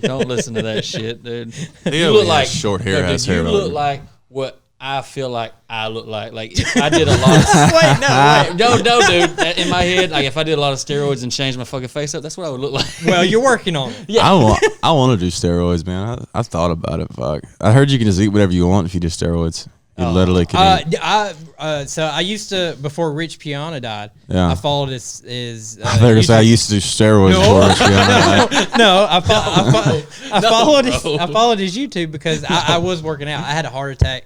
Don't listen to that shit, dude. You look like short hair. No, has dude, hair. you look like what I feel like I look like. Like if I did a lot of no, dude. In my head, like if I did a lot of steroids and changed my fucking face up, that's what I would look like. Well, you're working on it. Yeah. I want to do steroids, man. I've thought about it. Fuck. I heard you can just eat whatever you want if you do steroids. You literally can eat. So I used to, before Rich Piana died, Yeah. I followed his I thought you said I used to do steroids before Rich Piana. No, I followed his YouTube because I was working out. I had a heart attack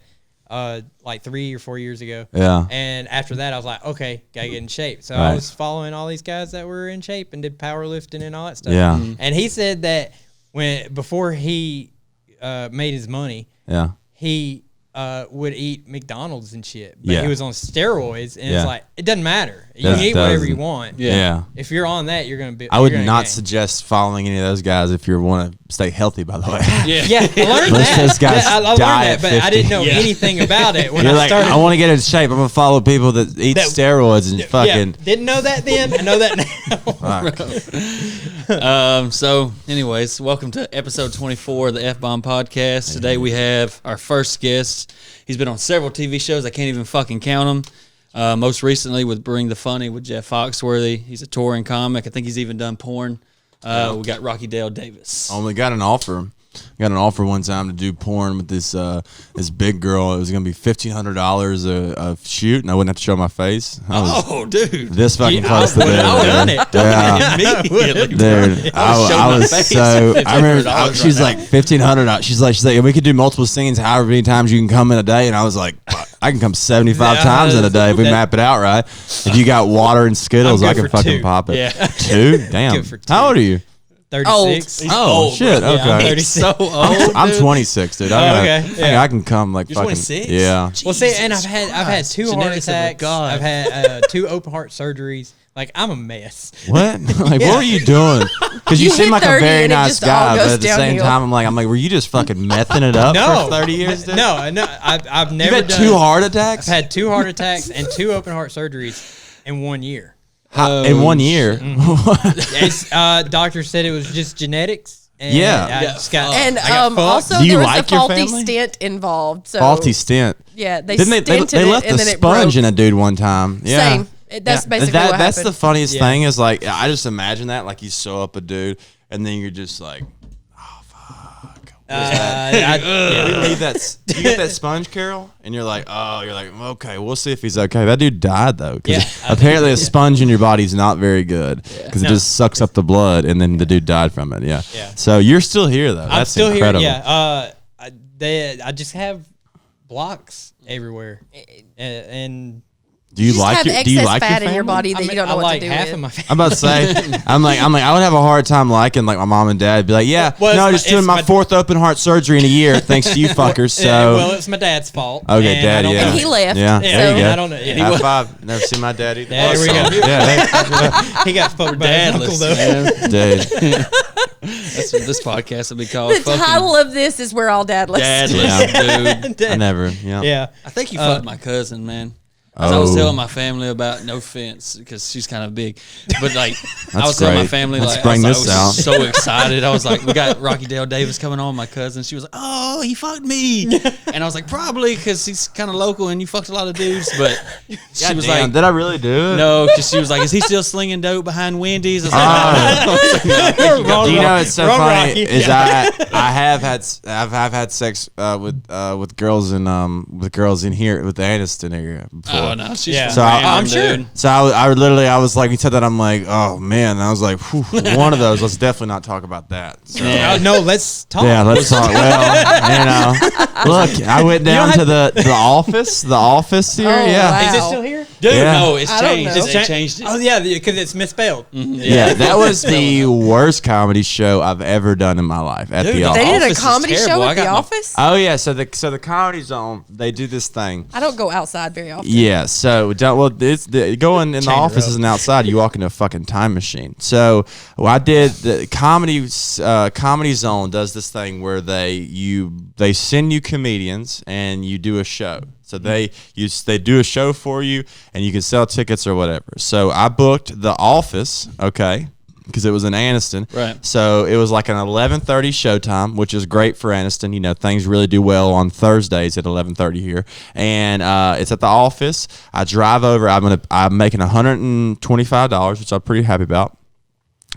like 3 or 4 years ago. Yeah. And after that, I was like, okay, gotta get in shape. So Right. I was following all these guys that were in shape and did powerlifting and all that stuff. Yeah. And he said that before he made his money, Yeah. he would eat McDonald's and shit. But Yeah. he was on steroids, and Yeah. it's like, it doesn't matter. You can eat whatever you want. Yeah. If you're on that, you're going to be. I would you're gonna not gain. suggest following any of those guys if you want to stay healthy, by the way. Yeah, I learned Most that. of those guys I learned die that, at but I 50. didn't know anything about it when You're I like, started. I want to get in shape. I'm going to follow people that eat steroids and fucking. Didn't know that then. I know that now. So, anyways, welcome to episode 24 of the F-Bomb Podcast. Today we have our first guest. He's been on several TV shows. I can't even fucking count them. Most recently with Bring the Funny with Jeff Foxworthy. He's a touring comic. I think he's even done porn. We got Rocky Dale Davis. Only got an offer. Got an offer one time to do porn with this big girl. It was gonna be $1,500 a shoot, and I wouldn't have to show my face. Dude, This fucking close to I would have done it. Yeah, immediately, dude. I was so. I remember she's like $1,500. She's like, and we could do multiple scenes, however many times you can come in a day. And I was like, I can come 75 times in a day if we map it out right. If you got water and Skittles, I can fucking 2. pop it. Yeah. 2? Damn. Good for 2. How old are you? 36. Oh, shit. Yeah, I'm Okay. 36. so old. I'm 26, dude. I can come like You're fucking. 26? Yeah. Well, see, and I've had 2 heart Genetics of a attacks. god. I've had 2 open heart surgeries. Like, I'm a mess. What? Like, what were you doing? Because you You seem hit like a 30 very and it nice just all guy, but goes at the same downhill. time, I'm like, were you just fucking messing it up for 30 years, dude? No. I've never You've had done 2 heart attacks? I've had 2 heart attacks and 2 open heart surgeries in 1 year. In 1 year? Doctor said it was just genetics. And Yeah. I just got, And I got fucked. also Do you there was like a your faulty family? stent involved. So Faulty stent. Yeah, they Didn't stented they it left and the then it sponge broke. in a dude one time. Yeah. Same. That's basically what That's happened. the funniest Yeah. thing is like, I just imagine that, like you sew up a dude and then you're just like, oh, fuck. We leave You get that sponge, Carol, and you're like, okay, we'll see if he's okay. That dude died though, because apparently a sponge in your body is not very good because it just sucks up the blood, and then the dude died from it. Yeah. So you're still here though. I'm That's still incredible. here. Yeah. I just have blocks everywhere, and Do you just like have your? excess Do you like fat your in your family? body that you don't I know what like to do half with. of my family. I'm about to say, I'm like, I would have a hard time liking like my mom and dad. Be like, yeah, Well, no, it's just doing my 4th open heart surgery in a year, thanks to you fuckers. So, well, it's my dad's fault. okay, and Dad, I don't yeah, know. And he left. Yeah, Yeah, there you go. I don't know. Yeah, High five. Never seen my dad either. There we go. Yeah, he got fucked by his uncle Dadless, though. man. dude. That's what this podcast will be called. The title of this is We're All Dadless. Dadless, dude. I never. Yeah. Yeah. I think you fucked my cousin, man. I was telling my family about, no offense, because she's kind of big, but like I was telling my great. family, Let's like bring I this out. was so excited. I was like, we got Rocky Dale Davis coming on, my cousin. She was like, oh, he fucked me, and I was like, probably because he's kind of local and you fucked a lot of dudes. But she was like, did I really do it? no, because she was like, is he still slinging dope behind Wendy's? I was like, Do you know it's so Wrong funny? Rocky. Is I have had sex with girls in here with the Aniston area before. oh no, she's Yeah. from So Brandon, I'm sure. dude. So I was like, he said that, I'm like, oh man, and I was like, whew, one of those. Let's definitely not talk about that. So, No, let's talk. yeah, let's talk. Well, look, I went down to the office here. Oh, Yeah, wow. Is it still here? Dude, Yeah. no, it's I don't changed. know. They changed it. Oh yeah, because it's misspelled. yeah, that was the worst comedy show I've ever done in my life at Dude, the they office. They did a Office is comedy show terrible. I at The got my- Office? Oh yeah, so the Comedy Zone, they do this thing. I don't go outside very often. Yeah, so going in the office rope. isn't outside. You walk into a fucking time machine. So I did the Comedy Zone does this thing where they send you comedians and you do a show. So they do a show for you and you can sell tickets or whatever. So I booked The Office, okay, because it was in Anniston. Right. So it was like an 11:30 showtime, which is great for Anniston. You know, things really do well on Thursdays at 11:30 here, and it's at the office. I drive over. I'm making $125, which I'm pretty happy about.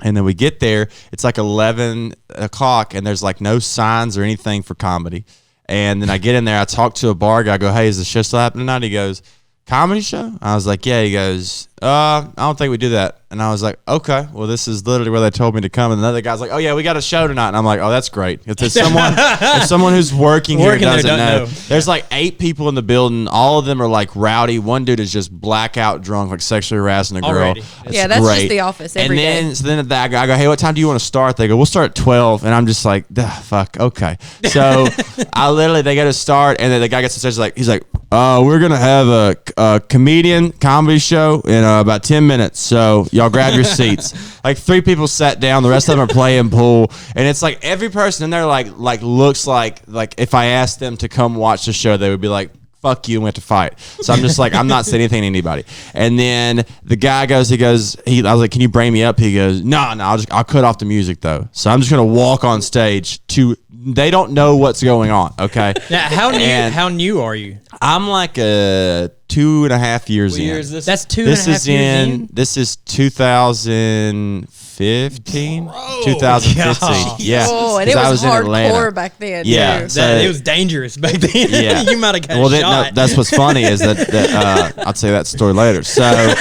And then we get there. It's like 11 o'clock, and there's like no signs or anything for comedy. And then I get in there. I talk to a bar guy. I go, "Hey, is the show still happening tonight?" He goes, "Comedy show?" I was like, "Yeah." He goes, I don't think we do that." And I was like, "Okay, well, this is literally where they told me to come." And another guy's like, "Oh yeah, we got a show tonight." And I'm like, "Oh, that's great." If there's someone who's working here doesn't know. There's like 8 people in the building. All of them are like rowdy. One dude is just blackout drunk, like sexually harassing a girl. Yeah, that's great. Just the office every day. So then I go, "Hey, what time do you want to start?" They go, "We'll start at 12." And I'm just like, fuck, okay. So they go to start, and then the guy gets to stage he's like, "We're gonna have a comedian comedy show in about 10 minutes. So y'all grab your seats." Like 3 people sat down. The rest of them are playing pool, and it's like every person in there like looks like if I asked them to come watch the show, they would be like, "Fuck you," and we have to fight. So I'm just like, I'm not saying anything to anybody. And then the guy goes, I was like, "Can you bring me up?" He goes, No, I'll cut off the music though. So I'm just gonna walk on stage they don't know what's going on. Okay. Now, how new are you? I'm like 2.5 years in. What year is this? That's 2.5 years in. This is 2015. 2015. Yeah. Oh, and it was hardcore back then. Yeah. Too. It was dangerous back then. Yeah. You might have got shot. No, that's what's funny is that I'll tell you that story later. So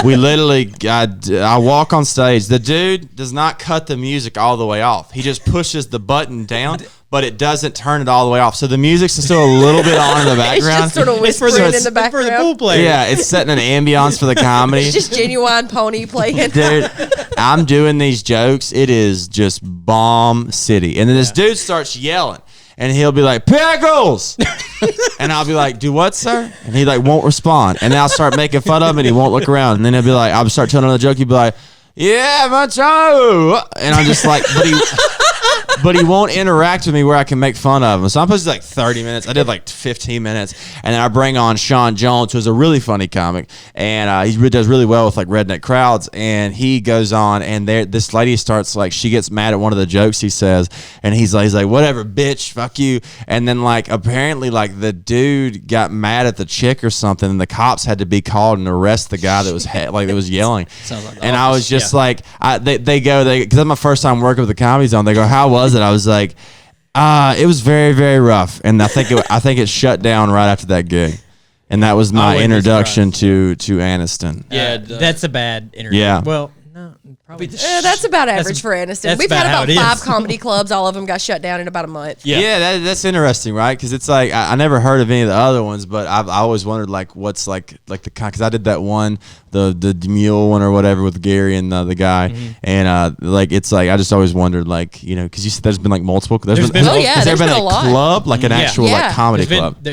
we literally, I walk on stage. The dude does not cut the music all the way off. He just pushes the button down, but it doesn't turn it all the way off. So the music's still a little bit on in the background. It's just sort of whispering in the background. For the pool player. Yeah, it's setting an ambiance for the comedy. It's just Genuine Pony playing. Dude, I'm doing these jokes. It is just bomb city. And then this dude starts yelling. And he'll be like, "Pickles!" And I'll be like, "Do what, sir?" And he won't respond. And then I'll start making fun of him, and he won't look around. And then he'll be like, I'll start telling another joke. He'll be like, "Yeah, macho." And I'm just like, but he won't interact with me where I can make fun of him. So I'm supposed to do 30 minutes. I did 15 minutes. And then I bring on Sean Jones, who's a really funny comic. And he does really well with redneck crowds. And he goes on, and this lady starts she gets mad at one of the jokes he says. And he's like, "Whatever, bitch, fuck you." And then apparently the dude got mad at the chick or something. And the cops had to be called and arrest the guy that was that was yelling. And I was just they because that's my first time working with the Comedy Zone. They go, "How was it?" I was like, it was very, very rough. And I think it shut down right after that gig. And that was my introduction to Anniston. Yeah, that's a bad introduction. Yeah. Well, no, probably. That's about average for Anniston. We've had about 5 comedy clubs. All of them got shut down in about a month. Yeah, that's interesting, right? Because it's I never heard of any of the other ones, but I always wondered what's the because I did that one, the mule one or whatever with Gary and the guy, and it's I just always wondered because you said there's been multiple. Has there been a club an actual comedy club?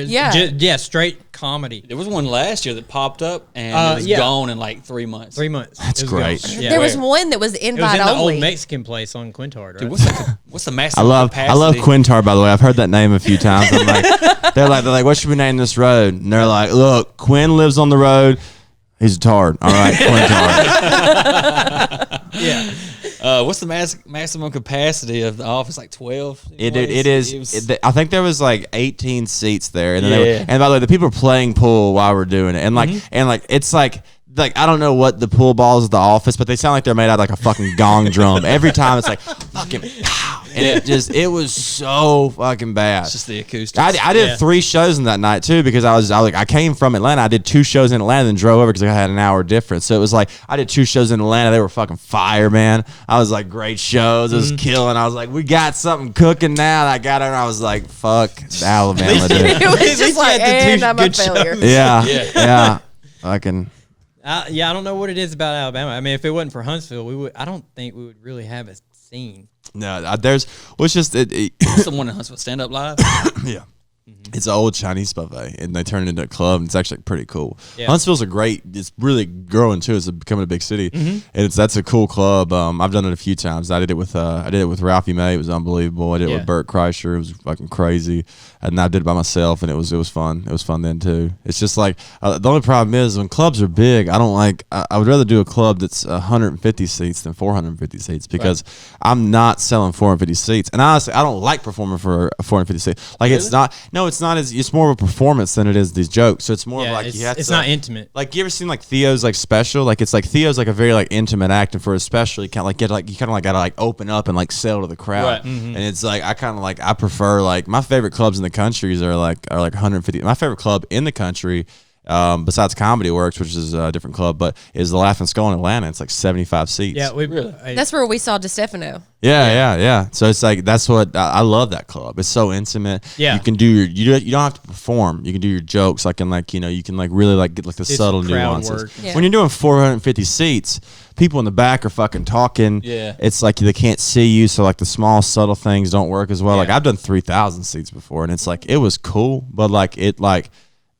Straight comedy. There was one last year that popped up and it was gone in 3 months. 3 months. That's great. There was one that was invite only. It was in the only. old Mexican place on Quintard, right? Dude, what's the massive I love Quintard, by the way. I've heard that name a few times. I'm they're like, "What should we name this road?" And they're like, "Look, Quinn lives on the road. He's a tard. All right, Quintard." Yeah. What's the maximum capacity of the office? 12? It is. I think there was 18 seats there, and then and by the way, the people are playing pool while we're doing it, and it's I don't know what the pool balls of the office, but they sound like they're made out of a fucking gong drum. Every time it's fucking pow. And it was so fucking bad. It's just the acoustics. I did 3 shows in that night too, because I came from Atlanta. I did 2 shows in Atlanta and drove over because I had an hour difference. So it was I did 2 shows in Atlanta. They were fucking fire, man. I was great shows. It was killing. I was we got something cooking now. And I got it and I was fuck Alabama, dude. It was just and I'm a failure. Yeah. Fucking. I don't know what it is about Alabama. I mean, if it wasn't for Huntsville, I don't think we would really have a scene. No, it's just Someone in Huntsville stand up live. Yeah. It's an old Chinese buffet, and they turned it into a club, and it's actually pretty cool. Yeah. Huntsville's it's really growing too. It's becoming a big city, and that's a cool club. I've done it a few times. I did it with Ralphie May. It was unbelievable. I did it with Burt Kreischer. It was fucking crazy. And I did it by myself, and it was fun. It was fun then too. It's just like the only problem is when clubs are big. I don't like. I would rather do a club that's 150 seats than 450 seats because I'm not selling 450 seats. And honestly, I don't like performing for 450 seats. Like it's not. No, it's not as. It's more of a performance than it is these jokes. So it's more of like you have to. It's not intimate. Like you ever seen like Theo's like special? Like it's like Theo's like a very like intimate act, and for a special, you kind of like you kind of like gotta like open up and like sell to the crowd. Right. And it's like I prefer like my favorite clubs in the countries are like 150. My favorite club in the country, besides Comedy Works, which is a different club, but is the Laughing Skull in Atlanta. It's like 75 seats. Yeah, That's where we saw DeStefano. Yeah. So it's like that's what I love that club. It's so intimate. Yeah, you can do you don't have to perform. You can do your jokes like and like you can like really like get like the subtle nuances. When you're doing 450 seats, people in the back are fucking talking. Yeah, it's like they can't see you, so like the small subtle things don't work as well. Like I've done 3,000 seats before, and it's like it was cool, but like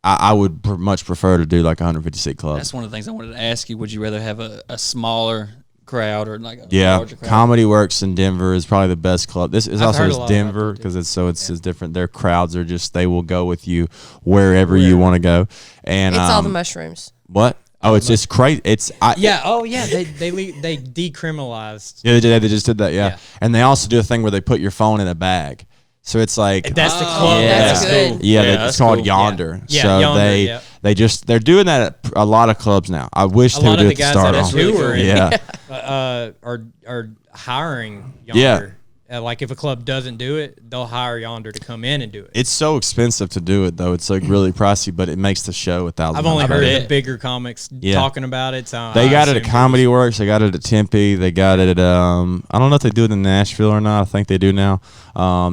I would much prefer to do like 150 seat club. That's one of the things I wanted to ask you. Would you rather have a smaller crowd or like a larger crowd? Comedy Works in Denver is probably the best club. This is also just Denver because it's different. Their crowds are just they will go with you wherever you want to go, and it's all the mushrooms. What? Oh, it's just crazy. They decriminalized. Yeah, they just did that. Yeah, and they also do a thing where they put your phone in a bag. So it's like that's the club. That's good. Yeah, it's called Yonder. Yeah. So Yonder, they're doing that at a lot of clubs now. I wish they would do it to start off. Are hiring Yonder. Like if a club doesn't do it, they'll hire Yonder to come in and do it. It's so expensive to do it though. It's like really pricey, but it makes the show 1,000. I've only heard the bigger comics talking about it. So they got it at Comedy Works. They got it at Tempe. They got it at I don't know if they do it in Nashville or not. I think they do now.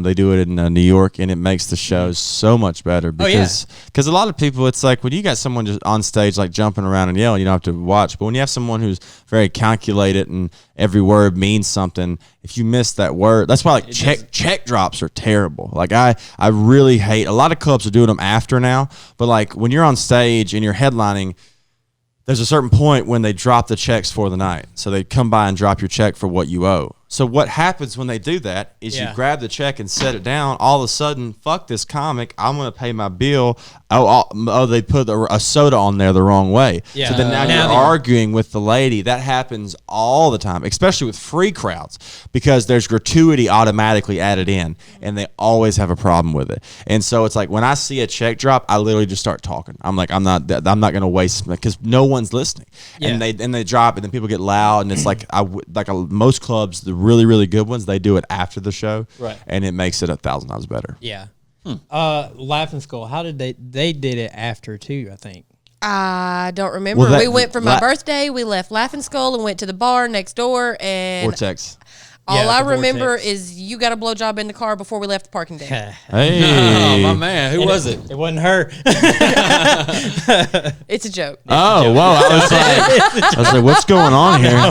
They do it in New York, and it makes the shows so much better because a lot of people, it's like when you got someone just on stage like jumping around and yelling, you don't have to watch. But when you have someone who's very calculated and every word means something, if you miss that word, that's why like check drops are terrible. Like I really hate. A lot of clubs are doing them after now, but like when you're on stage and you're headlining, there's a certain point when they drop the checks for the night. So they come by and drop your check for what you owe. So what happens when they do that is you grab the check and set it down. All of a sudden, fuck this comic. I'm going to pay my bill. Oh, they put a soda on there the wrong way. Yeah. So then now you're arguing with the lady. That happens all the time, especially with free crowds, because there's gratuity automatically added in, and they always have a problem with it. And so it's like when I see a check drop, I literally just start talking. I'm like, I'm not going to waste, because no one's listening. Yeah. And they drop, and then people get loud, and it's like most clubs, the really, really good ones, they do it after the show, right? And it makes it 1,000 times better. Yeah. Laughing Skull, how did they did it after too, I think. I don't remember. We went for my birthday. We left Laughing Skull and went to the bar next door. And Vortex. All I remember is you got a blowjob in the car before we left the parking deck. Hey, no, my man, who was it? It wasn't her. It's a joke. Oh, whoa! I was like, what's going on here? I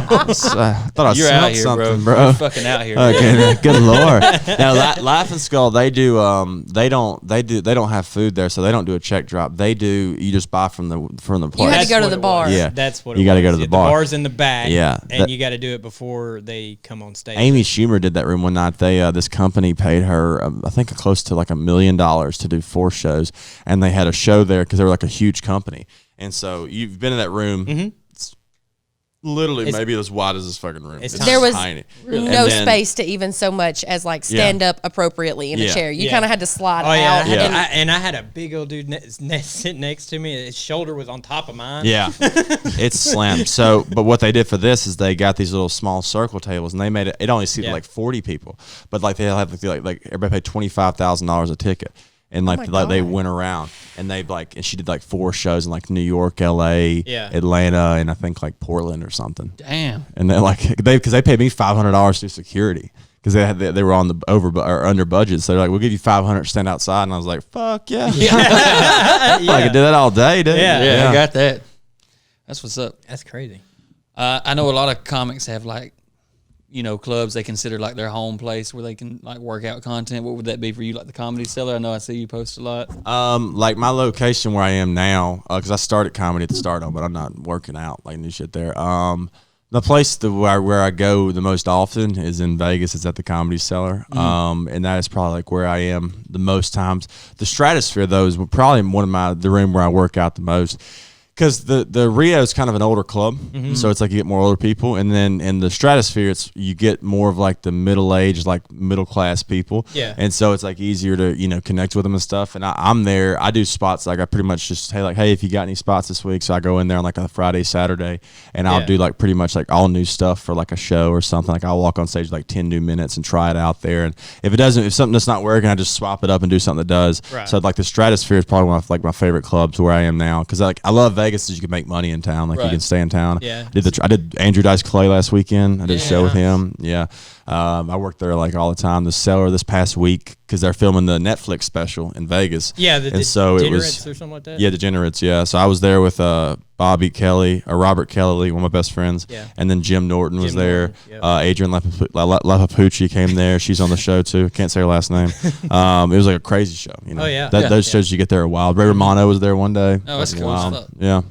thought I smelled something, bro. You're fucking out here. Okay, good lord. Now, Laughing Skull, they do. They don't have food there, so they don't do a check drop. They do. You just buy from the place. You had to go to the bar. Yeah, that's what you got to go to the bar. The bar's in the back. Yeah, and you got to do it before they come on stage. Amy Schumer did that room one night. This company paid her, I think, close to like $1 million to do 4 shows, and they had a show there because they were like a huge company. And so you've been in that room. Mm-hmm. It's literally maybe as wide as this fucking room. There was tiny. No space to even so much as like stand up appropriately in a chair. You kind of had to slide out. And I had a big old dude sitting next to me. His shoulder was on top of mine. Yeah, it's slammed. So, but what they did for this is they got these little small circle tables, and they made it. It only seated like 40 people, but like they have like everybody paid $25,000 a ticket. And like they went around, and and she did like 4 shows in like New York, LA, Atlanta, and I think like Portland or something. Damn. And then because they paid me $500 through security because they were on the under budget, so they're like, we'll give you $500 to stand outside, and I was like, fuck yeah, I could do that all day, dude. Yeah, I got that. That's what's up. That's crazy. I know a lot of comics have like clubs they consider like their home place where they can like work out content? What would that be for you? Like the Comedy Cellar? I know I see you post a lot. Like my location where I am now, because I started comedy at the start of, but I'm not working out like new shit there. The place where I go the most often is in Vegas. It's at the Comedy Cellar, and that is probably like where I am the most times. The Stratosphere though is probably the room where I work out the most. Because the Rio is kind of an older club, so it's like you get more older people, and then in the Stratosphere, you get more of like the middle-aged, like middle-class people, and so it's like easier to connect with them and stuff. And I'm there. I do spots like I pretty much just hey, if you got any spots this week, so I go in there on like a Friday, Saturday, and I'll do like pretty much like all new stuff for like a show or something. Like I'll walk on stage like 10 new minutes and try it out there, and if something that's not working, I just swap it up and do something that does. Right. So like the Stratosphere is probably one of like my favorite clubs where I am now, because like I love Vegas. Is you can make money in town, like you can stay in town. Yeah, I did Andrew Dice Clay last weekend. I did a show with him. Yeah, I worked there like all the time. The Cellar this past week because they're filming the Netflix special in Vegas. Yeah, so it was or something like that. Yeah, Degenerates. Yeah, so I was there with Robert Kelly, one of my best friends. Yeah, and then Jim Norton was there. Yep. Adrian Lapapucci came there. She's on the show too. Can't say her last name. It was like a crazy show. Oh yeah, those shows you get there are wild. Ray Romano was there one day. Oh, that's cool. Yeah.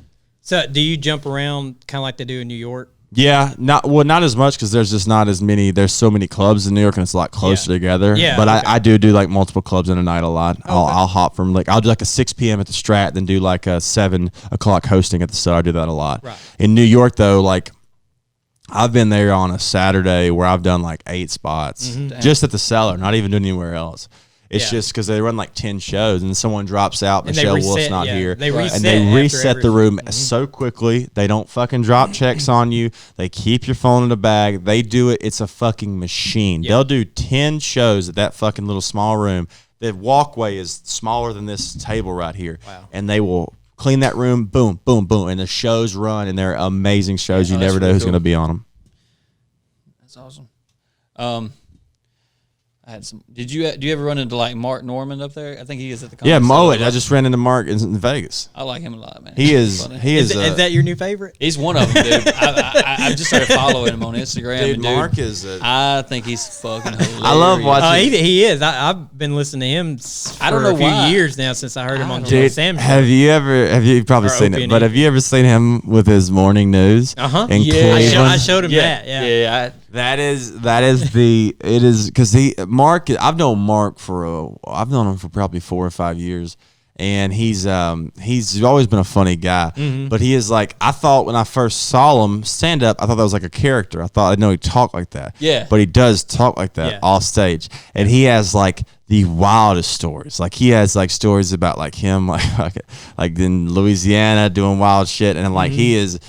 So, do you jump around kind of like they do in New York? Yeah, not as much because there's just not as many. There's so many clubs in New York and it's a lot closer together. Yeah, but I do like multiple clubs in a night a lot. Okay. I'll hop from I'll do like a 6 p.m. at the Strat, then do like a 7 o'clock hosting at the Cellar. I do that a lot. Right. In New York though, like I've been there on a Saturday where I've done like 8 spots just at the Cellar, not even doing anywhere else. It's just because they run like 10 shows and someone drops out. Michelle Wolf's not here. They reset and they reset the room so quickly. They don't fucking drop checks on you. They keep your phone in the bag. They do it. It's a fucking machine. They'll do 10 shows at that fucking little small room. The walkway is smaller than this table right here. Wow. And they will clean that room. Boom, boom, boom. And the shows run and they're amazing shows. You never know who's going to be on them. That's awesome. Do you ever run into like Mark Norman up there? I think he is at the Comedy Cellar. I just ran into Mark in Vegas. I like him a lot, man. He is. Is that your new favorite? He's one of them, dude. I just started following him on Instagram. Dude, Mark is. I think he's fucking hilarious. I love watching. He is. I've been listening to him for a few years now since I heard him on Sam. Have you probably seen it? But have you ever seen him with his morning news? In Cleveland? I showed him that. Yeah. That is because Mark. I've known Mark I've known him for probably 4 or 5 years, and he's always been a funny guy. Mm-hmm. But he is like, I thought when I first saw him stand up, I thought that was like a character. I thought I know he talked like that. Yeah. But he does talk like that off stage, and he has like the wildest stories. Like he has like stories about like him like in Louisiana doing wild shit, and like he is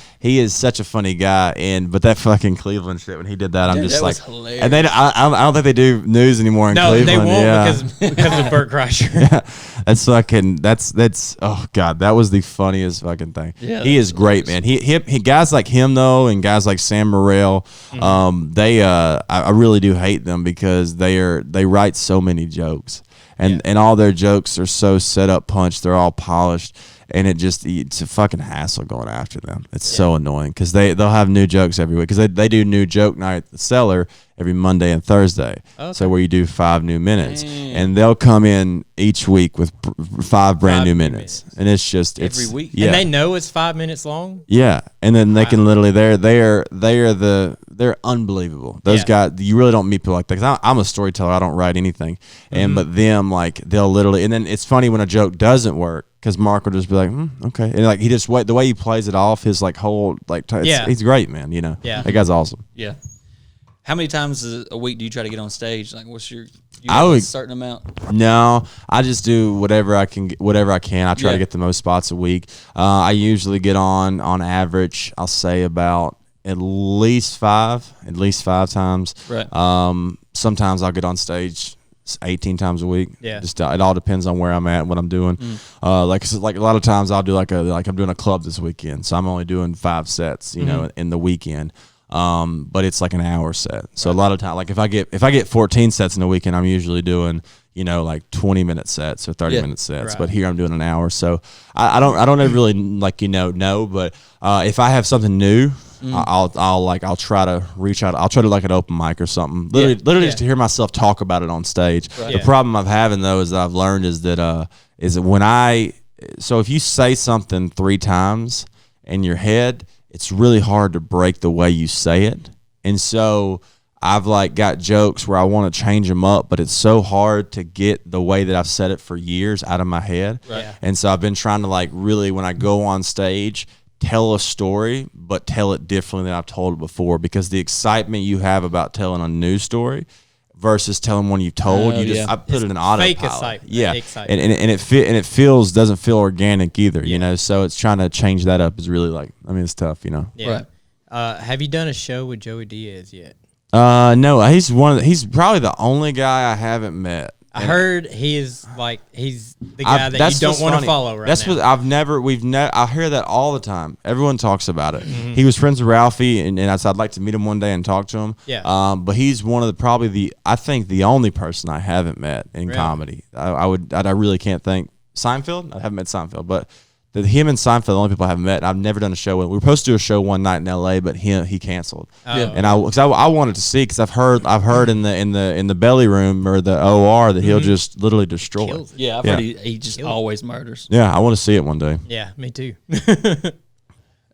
such a funny guy. But that fucking Cleveland shit when he did that, I'm just that like, was hilarious. And I don't think they do news anymore in Cleveland. No, they won't because of Bert Kreischer. That's fucking that's oh god, that was the funniest fucking thing. Yeah, he is great, man. He guys like him though, and guys like Sam Morril, I really do hate them because they write so many jokes. And all their jokes are so set up punch. They're all polished, and it's a fucking hassle going after them. It's so annoying because they'll have new jokes every week because they do new joke night at the Cellar every Monday and Thursday. Okay. So where you do 5 new minutes, and they'll come in each week with 5 brand new minutes, and it's every week. Yeah. And they know it's 5 minutes long. Yeah, and then they can literally they're unbelievable. Those guys, you really don't meet people like that. Cause I'm a storyteller. I don't write anything, but them like they'll literally. And then it's funny when a joke doesn't work because Mark will just be like, okay, and like the way he plays it off, his like whole like he's great, man. You know, that guy's awesome. Yeah. How many times a week do you try to get on stage? Like, what's you have a certain amount? No, I just do whatever I can. I try to get the most spots a week. I usually get on average, I'll say about at least 5 times. Right. Sometimes I'll get on stage 18 times a week. Yeah. Just it all depends on where I'm at and what I'm doing. Like a lot of times I'll do like I'm doing a club this weekend, so I'm only doing 5 sets, you know, in the weekend. But it's like an hour set. So a lot of time, like if I get 14 sets in a weekend, I'm usually doing, you know, like 20-minute sets or 30-minute sets. Right. But here I'm doing an hour. So I don't ever really like, know, but if I have something new I'll try to reach out. I'll try to like an open mic or something. Literally just to hear myself talk about it on stage. Right. The problem I'm having though is that I've learned is that so if you say something 3 times in your head, it's really hard to break the way you say it. And so I've like got jokes where I want to change them up, but it's so hard to get the way that I've said it for years out of my head. Right. Yeah. And so I've been trying to like really, when I go on stage, tell a story, but tell it differently than I've told it before, because the excitement you have about telling a new story versus telling one you've told, I put it in autopilot. Fake excitement. Yeah. And it doesn't feel organic either, you know? So it's trying to change that up is really like, I mean, it's tough, you know? Yeah. Right. Have you done a show with Joey Diaz yet? No, he's probably the only guy I haven't met. I heard he's the guy that you don't want to follow right now. That's what I hear that all the time. Everyone talks about it. Mm-hmm. He was friends with Ralphie, and I'd like to meet him one day and talk to him. Yeah. But he's one of I think the only person I haven't met in comedy. I really can't think. Seinfeld? I haven't met Seinfeld, but him and Seinfeld, the only people I haven't met. I've never done a show with. We were supposed to do a show one night in L.A., but he canceled. Oh. And I wanted to see, because I've heard in the belly room or the OR that he'll just literally destroy it. Yeah, I've heard he just always murders. Yeah, I want to see it one day. Yeah, me too.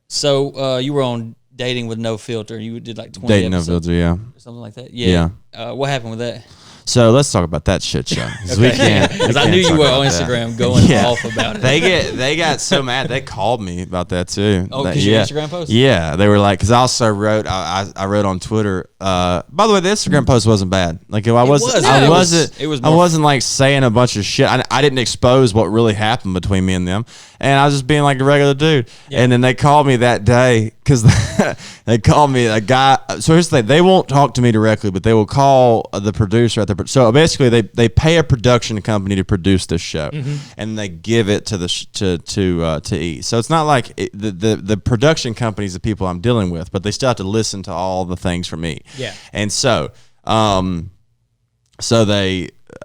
So you were on Dating with No Filter. You did like 20 Dating episodes. No Filter, yeah. Something like that. Yeah. What happened with that? So let's talk about that shit show. Because I knew you were on Instagram going off about it. They got so mad. They called me about that too. Oh, because your Instagram post? Yeah, they were like, because I also wrote. I wrote on Twitter. By the way, the Instagram post wasn't bad. Like I wasn't like saying a bunch of shit. I didn't expose what really happened between me and them, and I was just being like a regular dude. Yeah. And then they called me that day because they called me a guy. So here's the thing: they won't talk to me directly, but they will call the producer at the. So basically, they pay a production company to produce this show, and they give it to to E. So it's not like the production company's the people I'm dealing with, but they still have to listen to all the things from E. Yeah, and so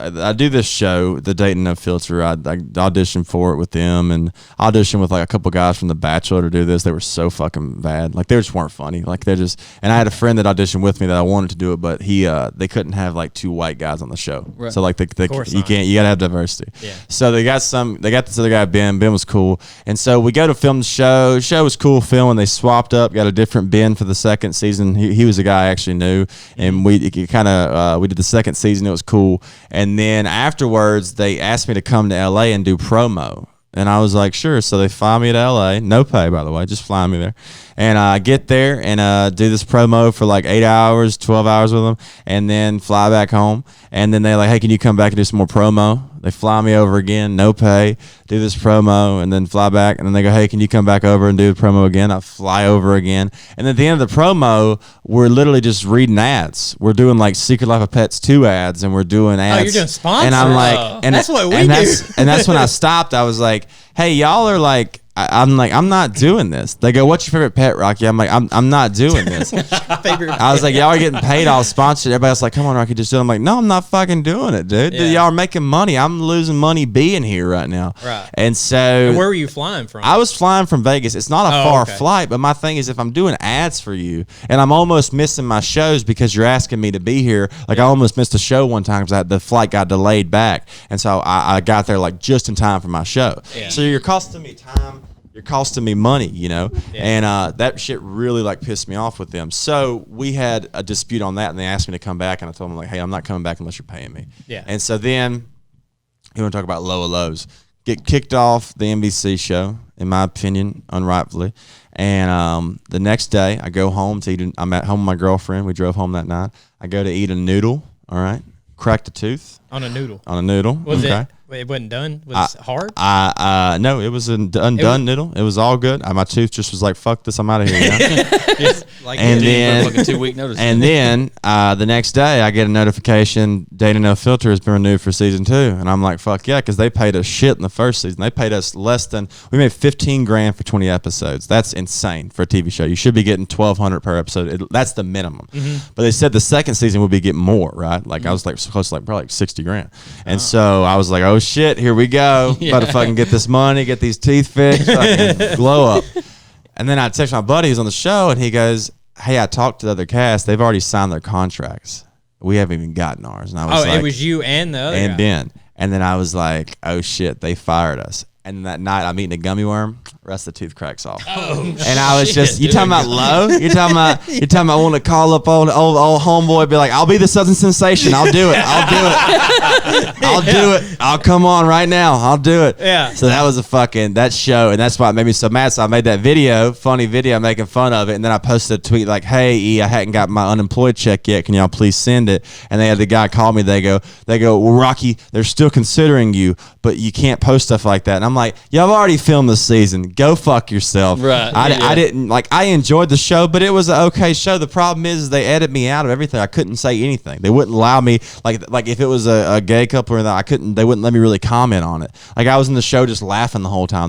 I do this show, The Dating No Filter. I auditioned for it with them, and I auditioned with like a couple guys from The Bachelor to do this. They were so fucking bad. Like they just weren't funny. Like and I had a friend that auditioned with me that I wanted to do it, but they couldn't have like 2 white guys on the show. Right. So like you gotta have diversity. Yeah. So they got this other guy, Ben. Ben was cool. And so we go to film the show. The show was cool filming. They swapped up, got a different Ben for the second season. He was a guy I actually knew. And we did the second season. It was cool. And then afterwards, they asked me to come to LA and do promo. And I was like, sure. So they fly me to LA. No pay, by the way. Just fly me there. And I get there and do this promo for like 8 hours, 12 hours with them, and then fly back home. And then they're like, hey, can you come back and do some more promo? They fly me over again, no pay, do this promo, and then fly back. And then they go, hey, can you come back over and do the promo again? I fly over again. And at the end of the promo, we're literally just reading ads. We're doing like Secret Life of Pets 2 ads, and we're doing ads. Oh, you're doing sponsors? And I'm like, that's what we do. And that's when I stopped. I was like, hey, y'all are like, I'm not doing this. They go, what's your favorite pet, Rocky? I'm like, I'm not doing this. I was like, y'all are getting paid all sponsored. Everybody else like, come on, Rocky, just do it. I'm like, no, I'm not fucking doing it, dude. Yeah. Y'all are making money. I'm losing money being here right now. Right. And so. Where were you flying from? I was flying from Vegas. It's not a far flight, but my thing is if I'm doing ads for you and I'm almost missing my shows because you're asking me to be here, like I almost missed a show one time because the flight got delayed back. And so I got there like just in time for my show. Yeah. So you're costing me time. You're costing me money, you know, and that shit really like pissed me off with them. So we had a dispute on that, and they asked me to come back, and I told them like, hey, I'm not coming back unless you're paying me. Yeah. And so then you want to talk about low of lows? Get kicked off the NBC show, in my opinion, unrightfully. And the next day, I go home to eat. I'm at home with my girlfriend. We drove home that night. I go to eat a noodle. All right, cracked a tooth on a noodle. On a noodle. Was it wasn't done? Was it hard? No, it was an undone noodle. It was all good. My tooth just was like, fuck this, I'm out of here. And then the next day I get a notification, Dating No Filter has been renewed for season 2. And I'm like, fuck yeah, because they paid us shit in the first season. They paid us we made $15,000 for 20 episodes. That's insane for a TV show. You should be getting $1,200 per episode. That's the minimum. Mm-hmm. But they said the second season would be getting more, right? Like I was like close to like probably like $60,000. And so I was like, oh shit, here we go. About to fucking get this money, get these teeth fixed, fucking glow up. And then I text my buddy who's on the show, and he goes, "Hey, I talked to the other cast. They've already signed their contracts. We haven't even gotten ours." And I was like, it was you and the other guy. Ben. And then I was like, "Oh shit, they fired us." And that night I'm eating a gummy worm, rest of the tooth cracks off. And I was just, you talking about low? You're talking about wanting to call up old homeboy, be like, "I'll be the Southern sensation. I'll do it. I'll do it. I'll come on right now. I'll do it." Yeah. So that was that show, and that's why it made me so mad. So I made that funny video making fun of it, and then I posted a tweet like, "Hey, E, I hadn't got my unemployed check yet. Can y'all please send it?" And they had the guy call me. They go, "Well, Rocky, they're still considering you, but you can't post stuff like that." And I'm like, "Y'all have already filmed this season. Go fuck yourself." Right. I didn't I enjoyed the show, but it was an okay show. The problem is they edit me out of everything. I couldn't say anything. They wouldn't allow me like if it was a gay couple or that, they wouldn't let me really comment on it. Like I was in the show just laughing the whole time.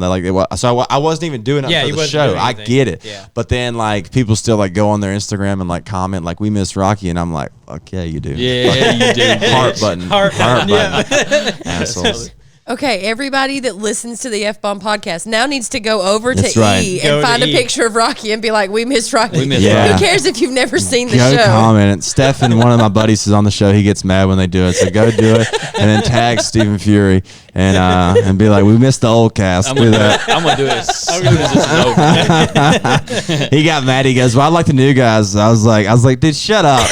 So I wasn't even doing it for the show. I get it. Yeah. But then like people still like go on their Instagram and like comment like, "We miss Rocky," and I'm like, "Fuck yeah, you do." Yeah, you do. Heart button. Heart button. Yeah. Assholes. Okay, everybody that listens to the F-Bomb podcast now needs to go over That's to right. E and find a picture of Rocky and be like, "We miss Rocky." We miss Yeah. Who cares if you've never seen the Go show? comment. Stefan, one of my buddies, is on the show. He gets mad when they do it, so go do it, and then tag Stephen Fury and be like, "We missed the old cast." I'm Do gonna that. do it as soon as this is over. He got mad. He goes, "Well, I like the new guys." I was like, "Dude, shut up."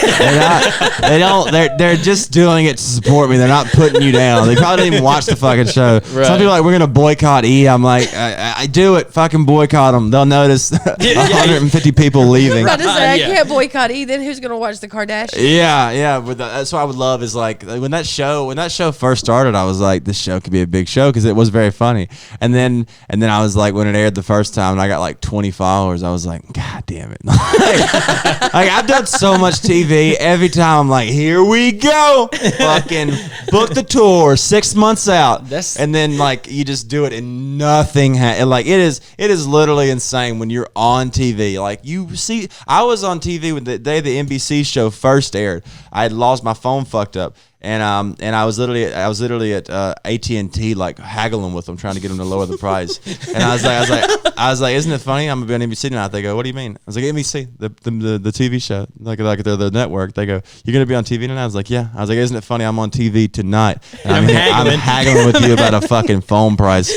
They're just doing it to support me. They're not putting you down. They probably didn't even watch the fucking show. Right. Some people are like, "We're gonna boycott E." I'm like, I do it. Fucking boycott them. They'll notice 150 people leaving. I just say, I Yeah. can't boycott E. Then who's going to watch the Kardashians? Yeah. But that's what I would love is like when that show first started, I was like, this show could be a big show because it was very funny. And then I was like, when it aired the first time and I got like 20 followers, I was like, God damn it! like I've done so much TV. Every time I'm like, here we go, fucking book the tour 6 months out, and then like you just do it and nothing. Like it is literally insane when you're on TV. Like you see, I was on TV when the day the NBC show first aired. I had lost my phone, fucked up. And I was literally at AT&T like haggling with them, trying to get them to lower the price. And I was like, "Isn't it funny? I'm gonna be on NBC tonight." They go, "What do you mean?" I was like, "NBC, the TV show, like they're the network." They go, "You're gonna be on TV tonight?" I was like, "Yeah." I was like, "Isn't it funny? I'm on TV tonight. And I'm haggling with you about a fucking phone price."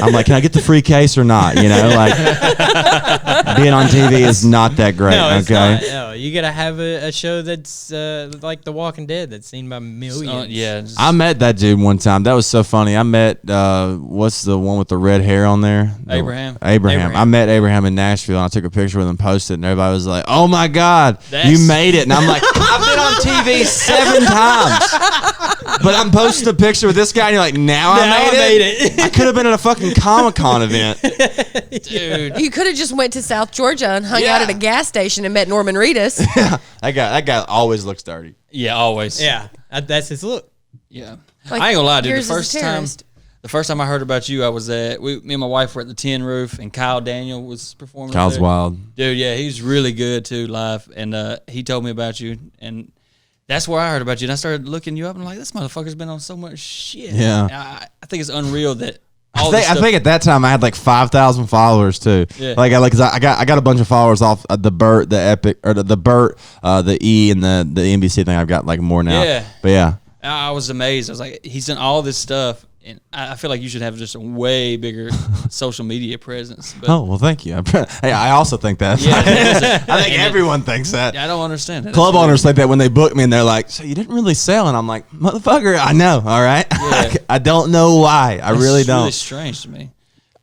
I'm like, "Can I get the free case or not?" You know, like being on TV is not that great. No, it's okay. not. No, you gotta have a show that's like The Walking Dead, that's seen by millions. I met that dude one time. That was so funny. I met what's the one with the red hair on there? Abraham. I met Abraham in Nashville, and I took a picture with him, posted it, and everybody was like, "Oh my God, you made it!" And I'm like, "I've been on TV 7 times, but I'm posting a picture with this guy, and you're like, now I made it. I could have been at a fucking Comic-Con event, Dude. You could have just went to South Georgia and hung out at a gas station and met Norman Reedus. That guy always looks dirty. Yeah, always. Yeah, that's his look. Yeah. Like, I ain't gonna lie, dude. yours is a The first time I heard about you, I was me and my wife were at the Tin Roof, and Kyle Daniel was performing. Kyle's there. wild. Dude, yeah, he's really good too live, and he told me about you, and that's where I heard about you, and I started looking you up, and I'm like, this motherfucker's been on so much shit. Yeah. I think it's unreal that I think at that time I had like 5,000 followers too. Yeah. Cause I got a bunch of followers off the Burt, the Epic, or the Burt, the E, and the NBC thing. I've got like more now. Yeah. But yeah. I was amazed. I was like, he's done all this stuff, and I feel like you should have just a way bigger social media presence. But, well, thank you. Hey, I also think that. Yeah, I think everyone thinks that. I don't understand that. Club owners think that when they book me, and they're like, "So you didn't really sell?" And I'm like, "Motherfucker, I know. All right. Yeah. I don't know why. I really don't." Really strange to me.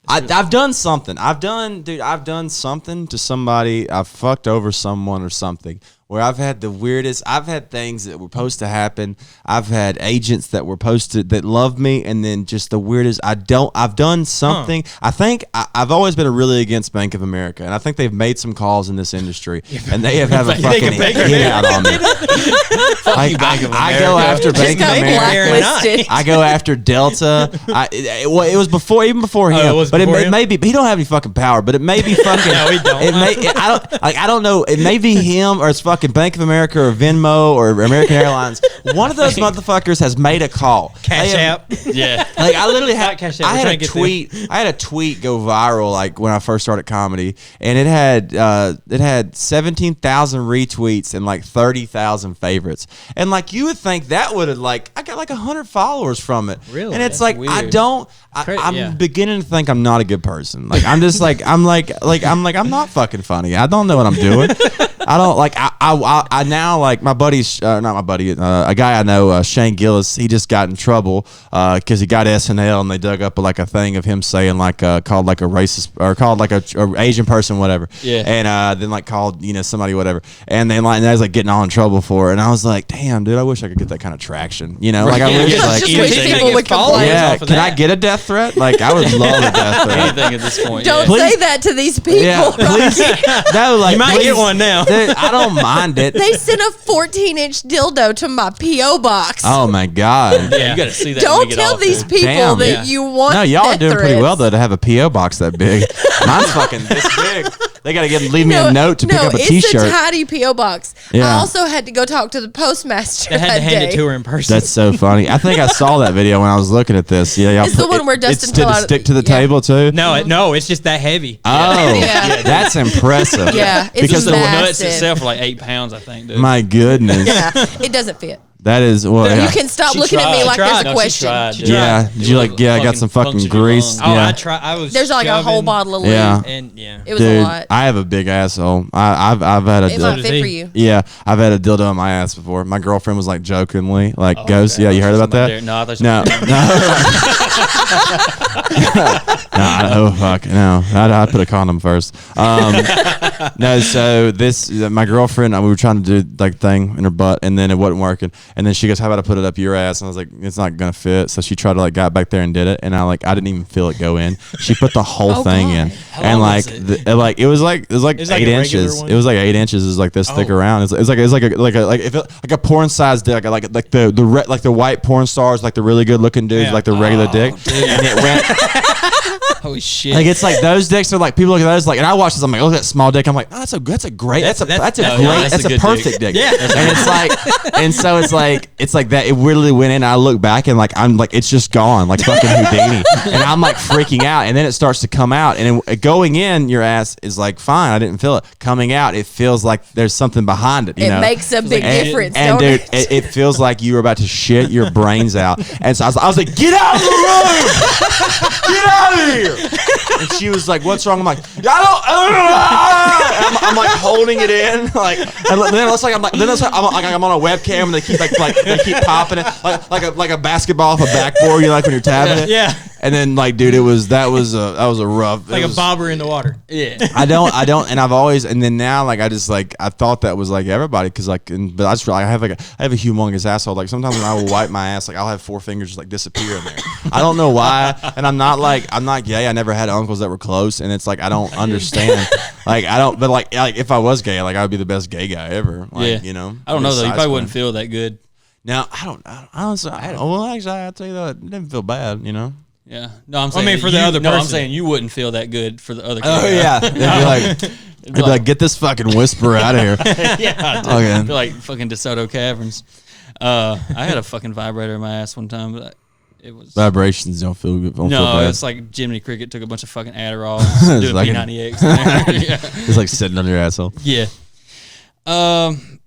I've done something. I've done something to somebody. I've fucked over someone or something where I've had the weirdest. I've had things that were supposed to happen. I've had agents that were posted that loved me, and then just the weirdest. I've done something. I think I've always been really against Bank of America, and I think they've made some calls in this industry, and they have a fucking hit out on me. I go after Bank of America. I go after Delta. It was before, even before him. It may be. He don't have any fucking power, but it may be fucking. No, he don't. I don't know. It may be him or it's fucking fucking Bank of America or Venmo or American Airlines, one of those motherfuckers has made a call. Cash App. Yeah. Like I literally had, Cash App. I had a tweet. I had a tweet go viral like when I first started comedy, and it had 17,000 retweets and like 30,000 favorites. And like you would think that would have like I got like 100 followers from it. Really? And it's That's like weird. I'm beginning to think I'm not a good person. Like I'm just like I'm not fucking funny. I don't know what I'm doing. I don't like I now like my buddy's not my buddy, a guy I know, Shane Gillis. He just got in trouble because he got SNL and they dug up like a thing of him saying like called like a racist or called like a Asian person whatever. Yeah. And then like called somebody whatever. And then like and I was like getting all in trouble for it. And I was like, damn dude, I wish I could get that kind of traction. Like I wish like just wish people would complain. yeah. Can I get a death threat? Like I would love a death threat. Anything at this point. Don't say that to these people. Yeah, please. No, like You might please. get one now. Dude, I don't mind it. They sent a 14-inch dildo to my P.O. box. Oh my god. Yeah, you got to see that. when Don't we get tell off these there. people Damn. that Yeah. you want. No, y'all are death doing pretty threats. well though to have a PO box that big. Mine's fucking this big. They gotta leave me a note to pick up a T-shirt. It's a tiny P.O. box. Yeah. I also had to go talk to the postmaster They had that to hand day. it to her in person. That's so funny. I think I saw that video when I was looking at this. Yeah, y'all It's the one where Dustin did fell it out of- stick to the yeah. table too. No, it's just that heavy. Oh, Yeah. that's impressive. Yeah, it's because The massive. nuts itself are like 8 pounds, I think, dude. my goodness, Yeah, it doesn't fit. that is well. You Yeah. can stop She looking at me tried. like She there's tried. a No, she question. tried, dude. Yeah, did you like? Yeah, I got some fucking punctured your grease. lung. Oh, Yeah. I tried. I was. There's like a whole shoving, bottle of lube. Yeah. And yeah. It was a Dude, lot. I have a big asshole. I've had a It might does fit he. for you. yeah, I've had a dildo in my ass before. My girlfriend was like jokingly like, "Ghost, okay. yeah, you heard about Somebody that?" there. No, I thought you No, no, fuck, no. I put a condom first. No, so my girlfriend, we were trying to do like thing in her butt, and then it wasn't working. And then she goes, "How about I put it up your ass?" And I was like, "It's not gonna fit." So she tried to like got back there and did it, and I didn't even feel it go in. She put the whole Oh, thing God. in, How and long like was it was like It's like 8 a regular inches. one? It was like 8 inches. It was like this thick around. It's like a porn size dick, like the white porn stars, like the really good looking dudes, Yeah. like the regular dick, and it went. Holy shit. Like it's like those dicks are like people look at those like, and I watch this. I'm like, look at that small dick. I'm like, oh, that's a perfect dick. Yeah. And it's like, and so it's like that. It really went in. And I look back and like I'm like, it's just gone, like fucking Houdini. And I'm like freaking out. And then it starts to come out. And going in, your ass is like fine. I didn't feel it. Coming out, it feels like there's something behind it. You It know? makes a big And- difference, And don't dude, it? it feels like you were about to shit your brains out. And so I was like, get out of the room! Get out of here! And she was like, "What's wrong?" I'm like, I'm like holding it in, like, and then it's like I'm on a webcam and they keep they keep popping it like a basketball off a backboard, like when you're tapping it. Yeah. And then like, dude, that was a rough, Like a bobber in the water. yeah. I don't, and I've always, and then now, like, I just, like, I thought that was, like, everybody, because, like, but I just, I have a humongous asshole. Like, sometimes when I will wipe my ass, like, I'll have 4 fingers just, like, disappear in there. I don't know why, and I'm not gay. I never had uncles that were close, and it's, like, I don't understand. Like, but, like, if I was gay, like, I would be the best gay guy ever. Like, Yeah. you know? I don't know, though. You Size probably wouldn't queen. feel that good. Now, well, actually, I'll tell you that, it didn't feel bad, you know? Yeah. No, I'm saying mean, that for the other No, I'm person. saying you wouldn't feel that good for the other guy. Oh, yeah. They'd be like, get this fucking whisperer out of here. Yeah. Dude. Okay. I feel like fucking DeSoto Caverns. I had a fucking vibrator in my ass one time, but it was... Vibrations don't feel good. Don't feel No, bad. it's like Jiminy Cricket took a bunch of fucking Adderall and doing like P90X in there. Yeah. It's like sitting on your asshole. Yeah.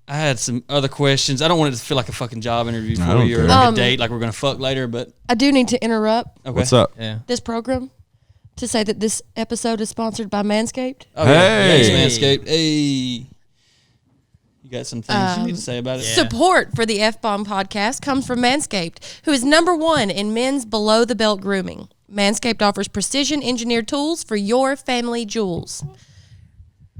I had some other questions. I don't want it to feel like a fucking job interview I for don't you or care. like a date, like we're gonna fuck later. But I do need to interrupt okay. What's up? Yeah. this program to say that this episode is sponsored by Manscaped. Oh, yeah. Hey. Thanks, Manscaped. Hey, you got some things you need to say about it? Support for the F-Bomb podcast comes from Manscaped, who is #1 in men's below-the-belt grooming. Manscaped offers precision-engineered tools for your family jewels.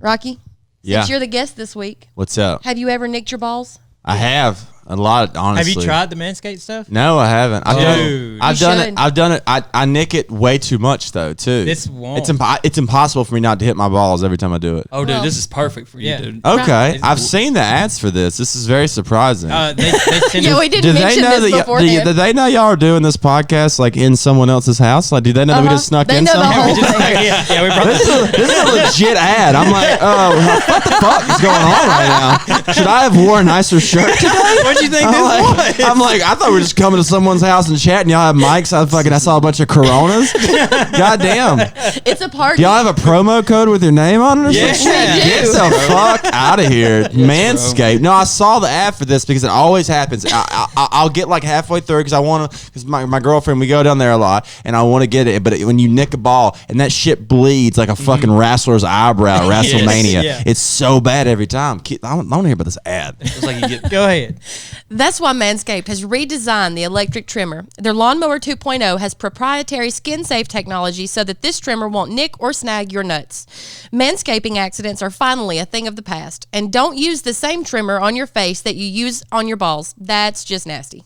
Rocky, Yeah. since you're the guest this week, What's up? have you ever nicked your balls? I have. A lot, honestly. Have you tried the Manscaped stuff? No, I haven't. I've done it. I nick it way too much though, too. This won't. It's impossible for me not to hit my balls every time I do it. Oh, dude, this is perfect for you, Yeah. dude. Okay, I've seen the ads for this. This is very surprising. They send Yeah, we didn't mention this beforehand. Do they know y'all are doing this podcast like in someone else's house? Like, do they know that we just snuck They in know the somehow? whole thing. yeah, we brought This is a legit ad. I'm like, oh, what the fuck is going on right now? Should I have worn a nicer shirt today? What'd you think this was? I'm like, I thought we were just coming to someone's house and chatting. Y'all have mics. I saw a bunch of Coronas. God damn. It's a party. Do y'all have a promo code with your name on it or Yeah. something? We do. Get the fuck out of here. Manscaped. No, I saw the ad for this because it always happens. I'll get like halfway through because I want to, because my girlfriend, we go down there a lot and I want to get it. But when you nick a ball and that shit bleeds like a fucking wrestler's eyebrow, WrestleMania, Yeah. it's so bad every time. I want to hear about this ad. It's like you get Go ahead. That's why Manscaped has redesigned the electric trimmer. Their Lawnmower 2.0 has proprietary skin-safe technology so that this trimmer won't nick or snag your nuts. Manscaping accidents are finally a thing of the past. And don't use the same trimmer on your face that you use on your balls. That's just nasty.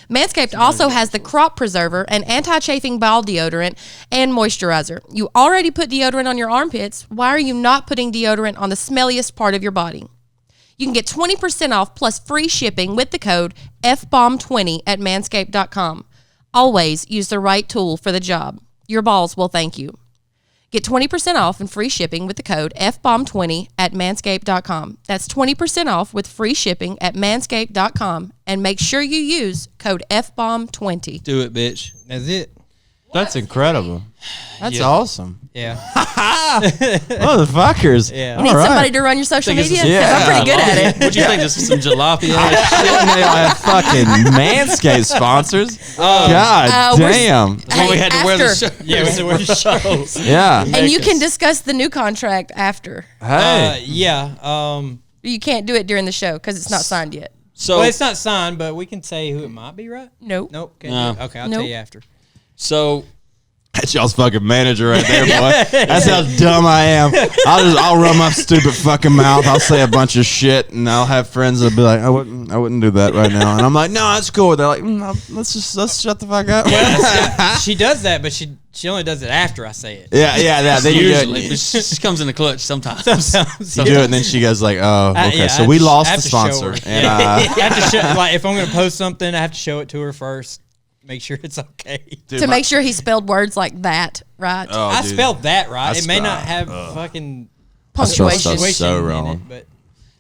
Manscaped also has the Crop Preserver, an anti-chafing ball deodorant, and moisturizer. You already put deodorant on your armpits. Why are you not putting deodorant on the smelliest part of your body? You can get 20% off plus free shipping with the code FBOMB20 at manscaped.com. Always use the right tool for the job. Your balls will thank you. Get 20% off and free shipping with the code FBOMB20 at manscaped.com. That's 20% off with free shipping at manscaped.com. And make sure you use code FBOMB20. do it, bitch. That's it. That's incredible. That's awesome. Yeah. Motherfuckers. Yeah. You need somebody to run your social Think it's media? just- 'Cause I'm pretty good at it. What'd you think? This is some jalopy ass shit. Didn't know I have fucking Manscaped sponsors. God we're- damn. That's when we had to wear the after. shirt. Yeah, we had to wear the shows. Yeah. And you can discuss the new contract after. Hey. Yeah. You can't do it during the show because it's not signed yet. So, Well, it's not signed, but we can say who it might be, right? Nope. Nope. No. Okay, I'll Nope. tell you after. so That's y'all's fucking manager right there, boy. That's how dumb I am. I'll run my stupid fucking mouth. I'll say a bunch of shit, and I'll have friends that'll be like, I wouldn't do that right now. And I'm like, no, that's cool. They're like, no, let's shut the fuck up. She does that, but she only does it after I say it. yeah. Then you do usually, it. but she comes in the clutch sometimes. You do it, and then she goes like, oh, okay. Yeah, So I we have to- lost I the have to show sponsor. her. And I have to show, like, if I'm going to post something, I have to show it to her first. Make sure it's okay. dude, To make sure he spelled words like that, right? Oh, I dude. spelled that right. It may not spelled- have fucking Punctuation. stuff punctuation so in wrong. it, but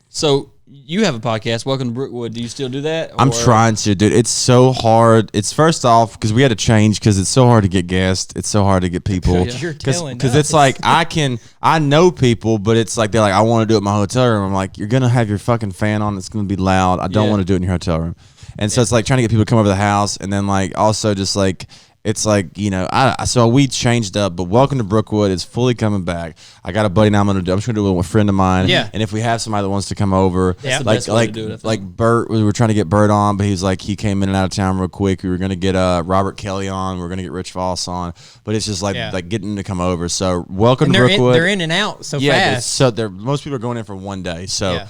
So you have a podcast, Welcome to Brookwood. Do you still do that? I'm or- trying to, dude. It's so hard. It's first off because we had to change because it's so hard to get guests. It's so hard to get people. You're telling Because us. it's like I know people, but it's like they're like, I want to do it in my hotel room. I'm like, you're gonna have your fucking fan on. It's gonna be loud. I don't Yeah. want to do it in your hotel room. And so it's like trying to get people to come over to the house, and then like also just like. It's like, you know, so we changed up, but Welcome to Brookwood is fully coming back. I got a buddy now I'm just going to do it with a friend of mine. Yeah. And if we have somebody that wants to come over, That's the like, best way like, to do it, I think. like Bert, we were trying to get Bert on, but he's like, he came in and out of town real quick. We were going to get Robert Kelly on. We were going to get Rich Voss on, but it's just like getting them to come over. So Welcome and to Brookwood. they're in and out so yeah, fast. so most people are going in for one day. So. Yeah.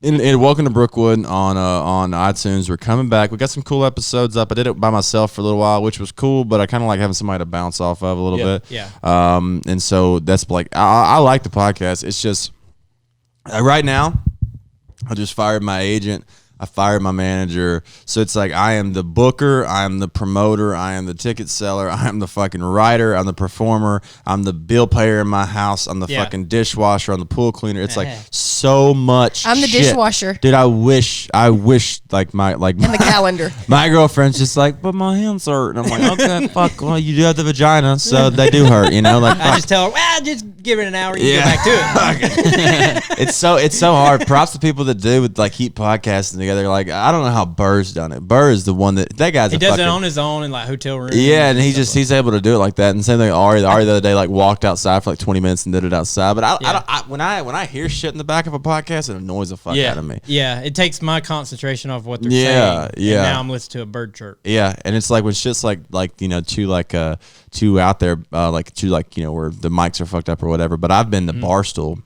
And Welcome to Brookwood on iTunes. We're coming back. We got some cool episodes up. I did it by myself for a little while, which was cool, but I kind of like having somebody to bounce off of a little bit. Yeah. And so that's like I like the podcast. It's just right now I just fired my agent. I fired my manager. So it's like I am the booker, I am the promoter, I am the ticket seller, I am the fucking writer, I'm the performer, I'm the bill payer in my house, I'm the fucking dishwasher, I'm the pool cleaner. It's like so much I'm the shit. dishwasher. Dude, I wish like my In the calendar. my girlfriend's just like, but my hands hurt. And I'm like, okay, fuck. Well, you do have the vagina, so they do hurt, you know? Like, I just tell her, well, just give it an hour. You go back to it. it's so hard. Props to people that do with like keep podcasting together. Like, I don't know how Burr's done it. Burr is the one that guy's He a does fucking, it on his own in like hotel rooms. yeah, and he's able to do it like that. And same thing, Ari the other day like walked outside for like 20 minutes and did it outside. But when I hear shit in the back of a podcast, it annoys the fuck out of me. Yeah, it takes my concentration off what they're Yeah, saying. yeah. And now I'm listening to a bird chirp. Yeah, and it's like when shit's like you know two out there like two like you know where the mics are fucked up or whatever. But I've been to Barstool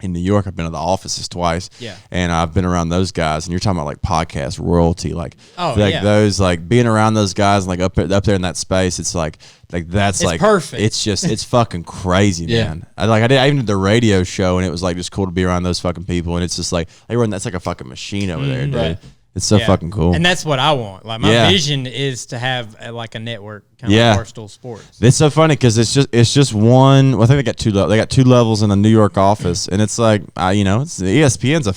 in New York, I've been to the offices twice. Yeah. And I've been around those guys, and you're talking about like podcast royalty, like yeah. those, like being around those guys, like up there in that space. It's like that's it's like perfect. It's fucking crazy, man. I even did the radio show, and it was like just cool to be around those fucking people. And it's just like that's like a fucking machine over there, dude. Right. It's so fucking cool. And that's what I want. Like my vision is to have like a network, kind of like Barstool Sports. It's so funny because it's just one. Well, I think they got two levels in the New York office, and it's like it's ESPN's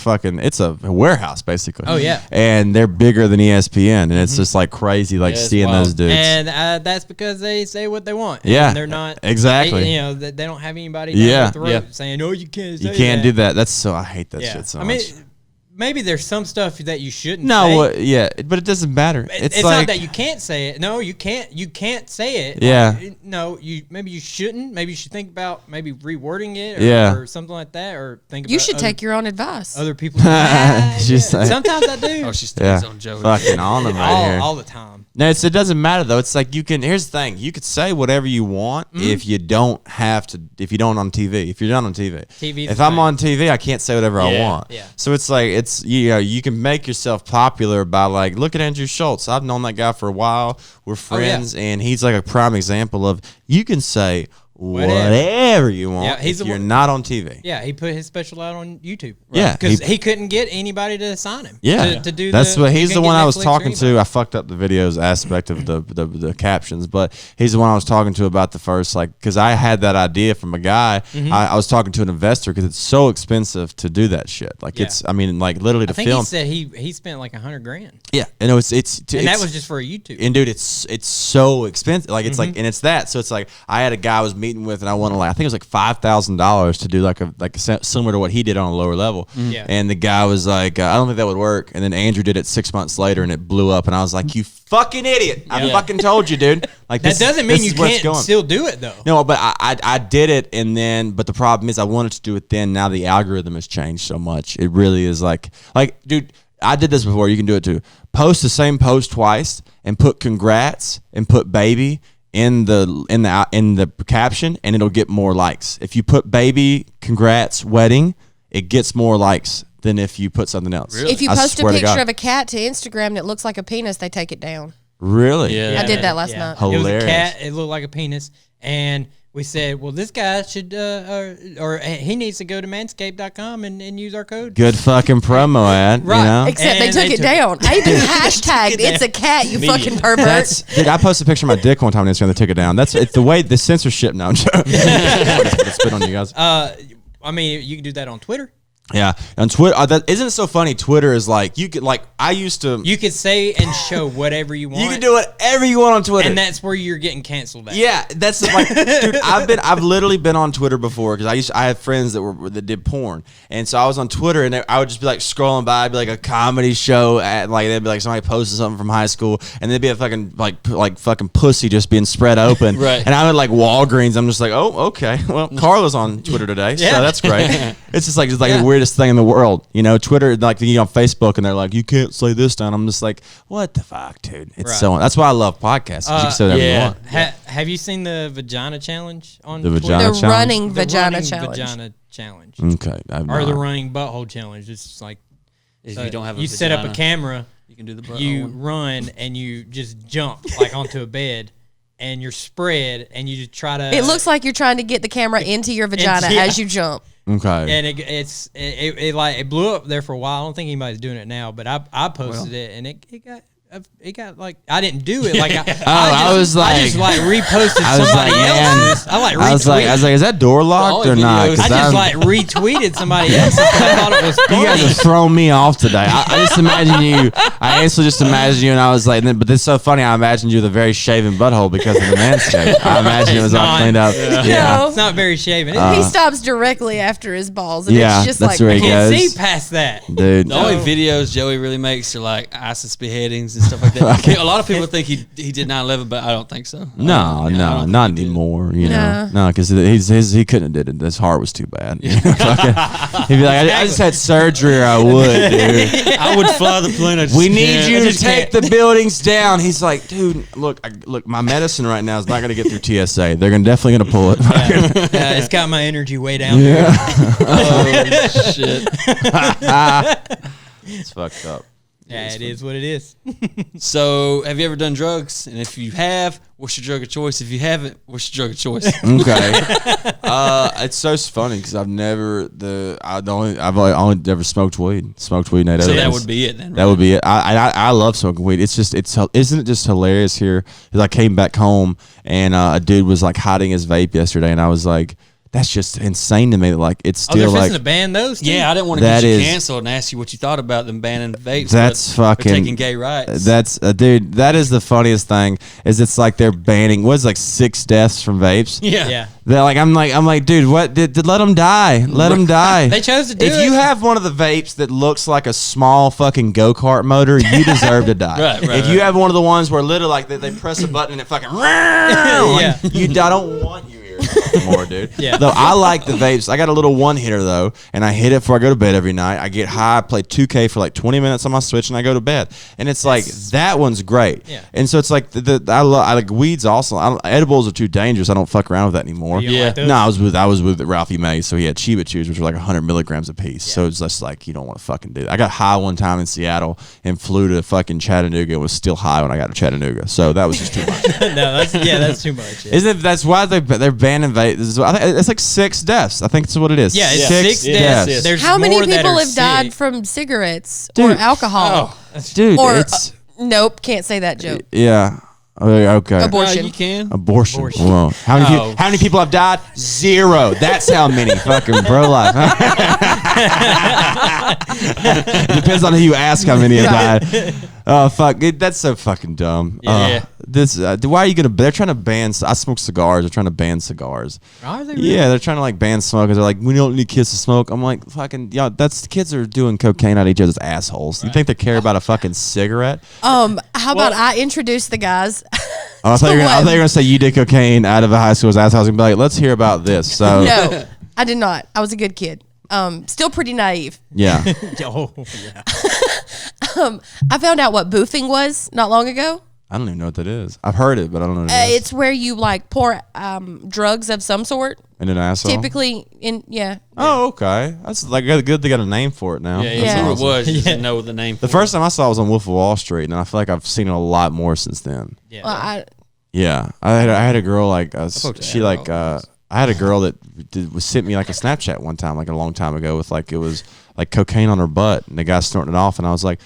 it's a warehouse basically. Oh yeah, and they're bigger than ESPN, and it's just like crazy, like seeing those dudes. And that's because they say what they want. Yeah, and they're not exactly. They don't have anybody down the throat saying, "Oh, you can't. You can't do that." That's so I hate that shit so much. I mean, maybe there's some stuff that you shouldn't say. But it doesn't matter. It's like, not that you can't say it. No, you can't. You can't say it. Yeah. No, maybe you shouldn't. Maybe you should think about maybe rewording it or something like that. Or think about you should take your own advice. Other people. Sometimes I do. Oh, she stays on Joey. Fucking on them right here. All the time. No, it doesn't matter though. It's like here's the thing. You could say whatever you want if you don't have to. If you don't on TV. If you're not on TV. If I'm on TV, I can't say whatever I want. Yeah. So it's like you can make yourself popular by like look at Andrew Schultz. I've known that guy for a while. We're friends, and he's like a prime example of you can say whatever you want if you're not on TV. Yeah, he put his special out on YouTube. Right? Yeah, because he couldn't get anybody to sign him. Yeah, to do that's what he's the one I was Netflix talking to. I fucked up the videos aspect of the captions, but he's the one I was talking to about the first because I had that idea from a guy. I was talking to an investor because it's so expensive to do that shit. It's literally to film. I think he said he spent like $100,000. Yeah, and that was just for a YouTube. And dude, it's so expensive. Like it's like, and it's that. So it's like I had a guy I was meeting with, and I wanted I think it was like $5,000 to do like similar to what he did on a lower level. Yeah. And the guy was like, I don't think that would work. And then Andrew did it 6 months later, and it blew up. And I was like, you fucking idiot! I fucking told you, dude. Like that doesn't mean you can't still do it though. No, but I did it, and then but the problem is I wanted to do it then. Now the algorithm has changed so much. It really is like dude. I did this before. You can do it too. Post the same post twice and put congrats and put baby in the caption, and it'll get more likes. If you put baby congrats wedding, it gets more likes than if you put something else. Really? If you post a picture of a cat to Instagram and it looks like a penis, they take it down. Really? Yeah. I did that last night. Hilarious. It was a cat. It looked like a penis, and we said, well, this guy should, or he needs to go to manscaped.com and use our code. Good fucking promo ad. Right. You know? Except they took it down. I even hashtagged it's a cat, you fucking pervert. Dude, I posted a picture of my dick one time on Instagram. They took it down. It's the way the censorship now. I'm joking. Spit on you guys. I mean, you can do that on Twitter. Yeah, on Twitter, isn't it so funny? Twitter is like you could I used to. You could say and show whatever you want. You can do whatever you want on Twitter, and that's where you're getting canceled at. Yeah, that's like, dude. I've literally been on Twitter before because I had friends that did porn, and so I was on Twitter, and I would just be like scrolling by, it'd be like a comedy show, they'd be like somebody posted something from high school, and there'd be a fucking like fucking pussy just being spread open, right? And I would like Walgreens. I'm just like, oh, okay, well, Carla's on Twitter today, so that's great. It's just like the weirdest thing in the world, Twitter, like you on Facebook, and they're like, you can't say this down. I'm just like, what the fuck, dude? It's so. That's why I love podcasts. You can say whatever you want. Have you seen the vagina challenge on the Twitter? vagina challenge? Running vagina challenge. Okay, or the running butthole challenge. It's like if you don't have you set up a camera, you can do the butthole you one. run and you just jump like onto a bed. And you're spread, and you just try to. It looks like you're trying to get the camera into your vagina as you jump. Okay. And it blew up there for a while. I don't think anybody's doing it now, but I posted it, and it got like I didn't do it. Like I just reposted somebody else's. I was like, is that door locked or not? I just retweeted somebody else's. I thought it was funny. You guys have thrown me off today. I just imagine you. I instantly just imagine you, and I was like, but this is so funny. I imagined you with a very shaven butthole because of the manscape. I imagine it was all cleaned up. Yeah. No, it's not very shaven. He stops directly after his balls, and it's just that's like where he I can't goes. see past that, dude. The only videos Joey really makes are like ISIS beheadings and and stuff like that. A lot of people think he did 9/11, but I don't think so. No, not anymore. You know, no, because he couldn't have did it. His heart was too bad. Yeah. He'd be like, I just had surgery, or I would, dude. I would fly the plane. We need you to take the buildings down. He's like, dude, look, my medicine right now is not going to get through TSA. They're definitely going to pull it. It's got my energy way down there. Oh, shit. It's fucked up. Yeah, it is what it is. So, have you ever done drugs? And if you have, what's your drug of choice? If you haven't, what's your drug of choice? Okay. It's so funny because I've only ever smoked weed. Smoked weed. So that would be it then. Right? That would be it. I love smoking weed. Isn't it just hilarious here? Because I came back home and a dude was like hiding his vape yesterday, and I was like, that's just insane to me. Like it's still they're like to ban those. Too? Yeah, I didn't want to get you canceled and ask you what you thought about them banning vapes. That's fucking taking gay rights. That's dude. That is the funniest thing. Is it's like they're banning 6 deaths from vapes. Yeah. They're like I'm like dude, what? Did let them die? Let them die. They chose to do it. If you have one of the vapes that looks like a small fucking go-kart motor, you deserve to die. Right. If you have one of the ones where literally like they press a button and it fucking I don't want you. More, dude. Yeah. Though I like the vapes. I got a little one hitter though, and I hit it before I go to bed every night. I get high, play 2K for like 20 minutes on my Switch, and I go to bed. And it's like that one's great. Yeah. And so it's like I like weeds also. Edibles are too dangerous. I don't fuck around with that anymore. Yeah. No, I was with Ralphie May, so he had Chiba Chews, which were like 100 milligrams a piece. Yeah. So it's just like you don't want to fucking do that. I got high one time in Seattle and flew to fucking Chattanooga and was still high when I got to Chattanooga. So that was just too much. That's too much. Yeah. Isn't it? That's why they're banning vapes. I think it's like 6 deaths. I think that's what it is. Yeah, it's 6 deaths. There's how many more people have sick. died from cigarettes or alcohol? Dude, or it's nope, can't say that joke. Yeah. Okay. Abortion. You can. Abortion. Whoa. How many people have died? 0. That's how many. Fucking pro-life. It depends on who you ask how many have died. Oh, fuck. That's so fucking dumb. Yeah. Why are you going to... They're trying to ban... I smoke cigars. They're trying to ban cigars. Are they really? Yeah, they're trying to like ban smoke. They're like, we don't need kids to smoke. I'm like, fucking... that's... Kids are doing cocaine out of each other's assholes. Right. You think they care about a fucking cigarette? How about I introduce the guys... I thought you were going to say you did cocaine out of a high school's ass. I was going to be like, let's hear about this. So no, I did not. I was a good kid. Still pretty naive. Yeah. I found out what boofing was not long ago. I don't even know what that is. I've heard it, but I don't know what it is. It's where you like pour drugs of some sort. In an asshole? Typically, Oh, okay. That's like good. They got a name for it now. Yeah. That's what it was. You didn't know the name. The first time I saw it was on Wolf of Wall Street, and I feel like I've seen it a lot more since then. Yeah. Well, I had a girl like I had a girl that sent me like a Snapchat one time, like a long time ago, with like it was like cocaine on her butt, and the guy snorting it off, and I was like,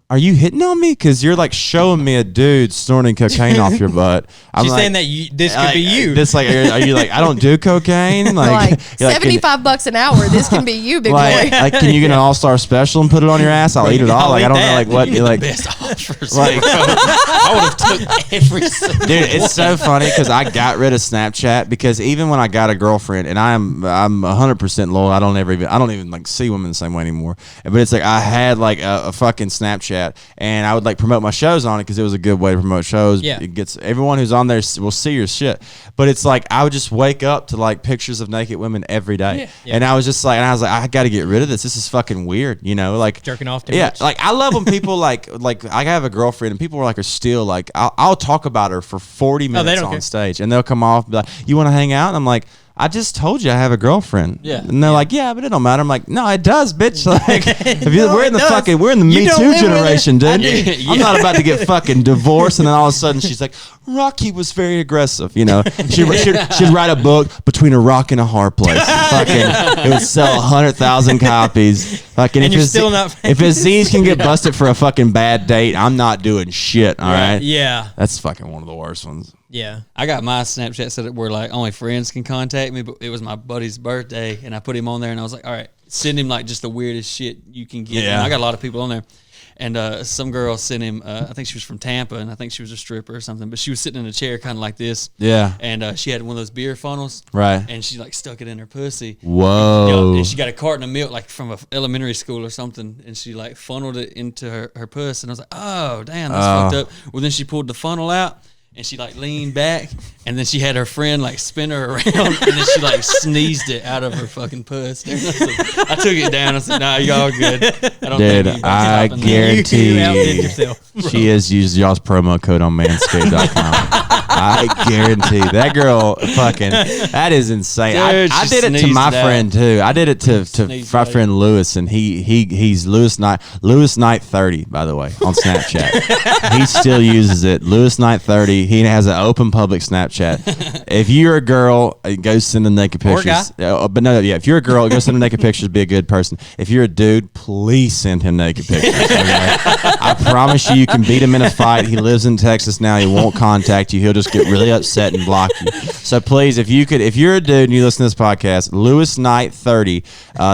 are you hitting on me? Because you're like showing me a dude snorting cocaine off your butt. She's saying that this could be you. This like, are you like, I don't do cocaine? Like $75 an hour. This can be you, big boy. Like, can you get an all-star special and put it on your ass? I'll eat it all. Like, I don't know, like what you like. Best offers. Like, I would have took every single. Dude, it's so funny because I got rid of Snapchat because even when I got a girlfriend, and I'm 100% loyal. I don't even like see women the same way anymore. But it's like I had like a fucking Snapchat. And I would like promote my shows on it because it was a good way to promote shows. Yeah. It gets everyone who's on there will see your shit. But it's like I would just wake up to like pictures of naked women every day. Yeah. And I was I got to get rid of this. This is fucking weird, like jerking off too much. Like I love when people like I have a girlfriend and people are still like I'll talk about her for 40 minutes on stage and they'll come off and be like, you want to hang out? And I'm like, I just told you I have a girlfriend. Yeah. And they're like, yeah, but it don't matter. I'm like, no, it does, bitch. Like, we're in the Me Too generation, dude. I'm not about to get fucking divorced. And then all of a sudden she's like, Rocky was very aggressive. She'd write a book Between a Rock and a Hard Place. Fucking, it would sell 100,000 copies. Fucking, and you're still not famous. If Aziz can get busted for a fucking bad date, I'm not doing shit. All right. Yeah. That's fucking one of the worst ones. Yeah. I got my Snapchat set up where like only friends can contact me, but it was my buddy's birthday and I put him on there and I was like, all right, send him like just the weirdest shit you can get. Yeah. And I got a lot of people on there. And some girl sent him, I think she was from Tampa, and I think she was a stripper or something, but she was sitting in a chair kind of like this. Yeah. And she had one of those beer funnels. Right. And she like stuck it in her pussy. Whoa. And she got a carton of milk like from a elementary school or something, and she like funneled it into her puss. And I was like, oh, damn, that's fucked up. Well, then she pulled the funnel out. And she like leaned back, and then she had her friend like spin her around, and then she like sneezed it out of her fucking puss. I took it down. I said, "Nah, y'all good." Dude, I guarantee she has used y'all's promo code on Manscaped.com. I guarantee that girl fucking. That is insane. Dude, I did it to my friend too. I did it to my friend Lewis, and he's Lewis Knight 30, by the way, on Snapchat. He still uses it. Lewis Knight 30. He has an open public Snapchat. If you're a girl, go send them naked pictures. If you're a girl, go send them naked pictures. Be a good person. If you're a dude, please send him naked pictures. Okay? I promise you can beat him in a fight. He lives in Texas now. He won't contact you. He'll just get really upset and block you. So please, if you're a dude and you listen to this podcast, Lewis Knight 30,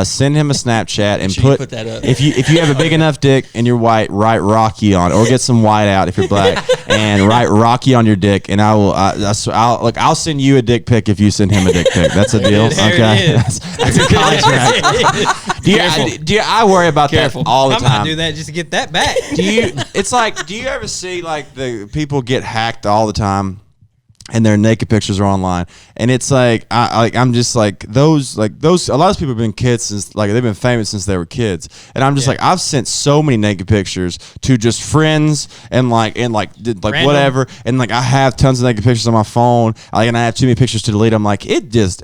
send him a Snapchat and put that up. If you have a big enough dick and you're white, write Rocky on it, or get some white out if you're black and write Rocky on your dick, and I'll send you a dick pic if you send him a dick pic. That's a deal. Okay, that's a contract. I worry about that all the time. I might do that just to get that back. Do you ever see like the people get hacked all the time? And their naked pictures are online, and it's like I'm just like those. A lot of people have been kids since they've been famous since they were kids, and I'm just like I've sent so many naked pictures to just friends and whatever, and like I have tons of naked pictures on my phone, and I have too many pictures to delete. I'm like it's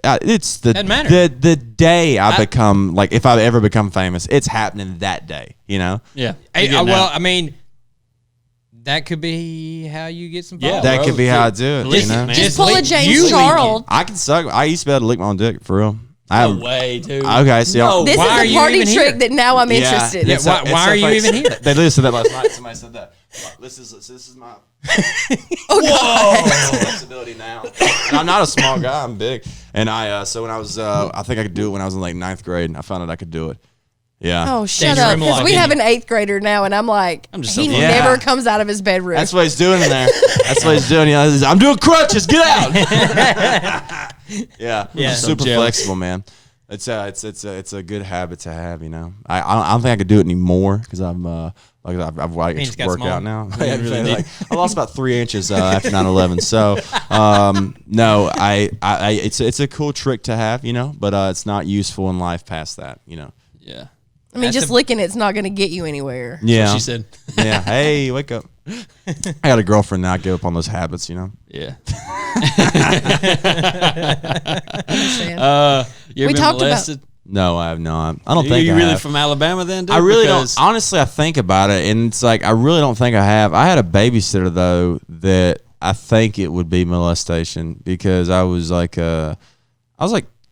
the day I become like if I ever become famous, it's happening that day, you know? Yeah. I mean. That could be how you get some followers. That could be how I do it. Just pull a James Charles. I can suck. I used to be able to lick my own dick, for real. No way, dude. Okay, so this is a party trick that now I'm interested in. Why are you even here? They listened to that last night. Somebody said that. This is my flexibility now. And I'm not a small guy. I'm big. And so when I was, I think I could do it when I was in like 9th grade. I found out I could do it. Yeah. Oh, shut up. Because we have an 8th grader now, and I'm like, he never comes out of his bedroom. That's what he's doing in there. That's what he's doing. I'm doing crutches. Get out. Yeah. Super flexible, man. It's a good habit to have, you know. I don't think I could do it anymore because I've work out now. I lost about 3 inches after 9/11. So no, it's a cool trick to have, you know, but it's not useful in life past that, you know. Yeah. I mean, just licking it's not going to get you anywhere. Yeah. That's what she said. Yeah. Hey, wake up. I got a girlfriend now. I give up on those habits, you know. Yeah. You ever been molested? No, I have not. I don't think I have. Are you really from Alabama then, dude? I really don't. Honestly, I think about it, and it's like I really don't think I have. I had a babysitter, though, that I think it would be molestation because I was like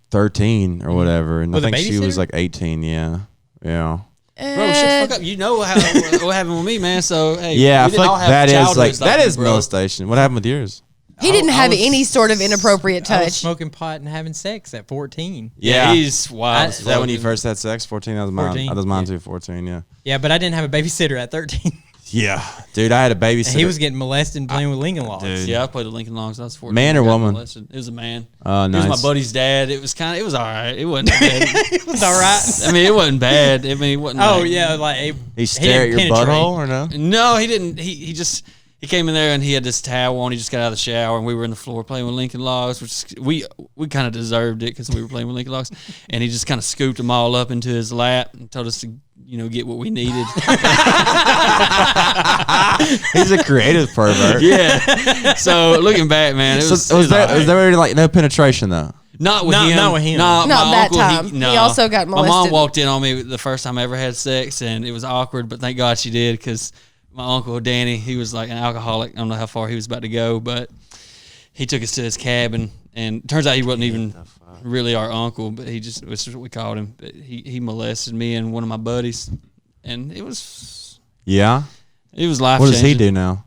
13 or whatever, and I think she was like 18. Yeah. Bro, shut the fuck up. You know what happened with me, man. So hey, yeah, I feel like that is molestation. What happened with yours? He didn't have any sort of inappropriate touch. I was smoking pot and having sex at 14. Yeah, he's wild. Is that when you first had sex? 14? That was mine. 14. That was mine too. 14. Yeah. Yeah, but I didn't have a babysitter at 13. Yeah, dude, I had a babysitter. And he was getting molested and playing with Lincoln Logs. Dude. Yeah, I played with Lincoln Logs. I was 14. Man or woman? Molested. It was a man. Oh, nice. He was my buddy's dad. It was all right. It wasn't bad. It was all right. I mean, it wasn't bad. I mean, it wasn't. Oh, yeah, like he stared at your butthole or no? No, he didn't. He came in there and he had this towel on. He just got out of the shower and we were in the floor playing with Lincoln Logs, which we kind of deserved it because we were playing with Lincoln Logs. And he just kind of scooped them all up into his lap and told us to, get what we needed. He's a creative pervert. Yeah. So looking back, man, was there really like no penetration though? Not with him. Not with him. Not that time. He also got molested. My mom walked in on me the first time I ever had sex, and it was awkward, but thank God she did because my uncle Danny, he was like an alcoholic. I don't know how far he was about to go, but he took us to his cabin, and it turns out he wasn't even really our uncle, but he just was what we called him. But he molested me and one of my buddies, and it was life-changing. What does he do now?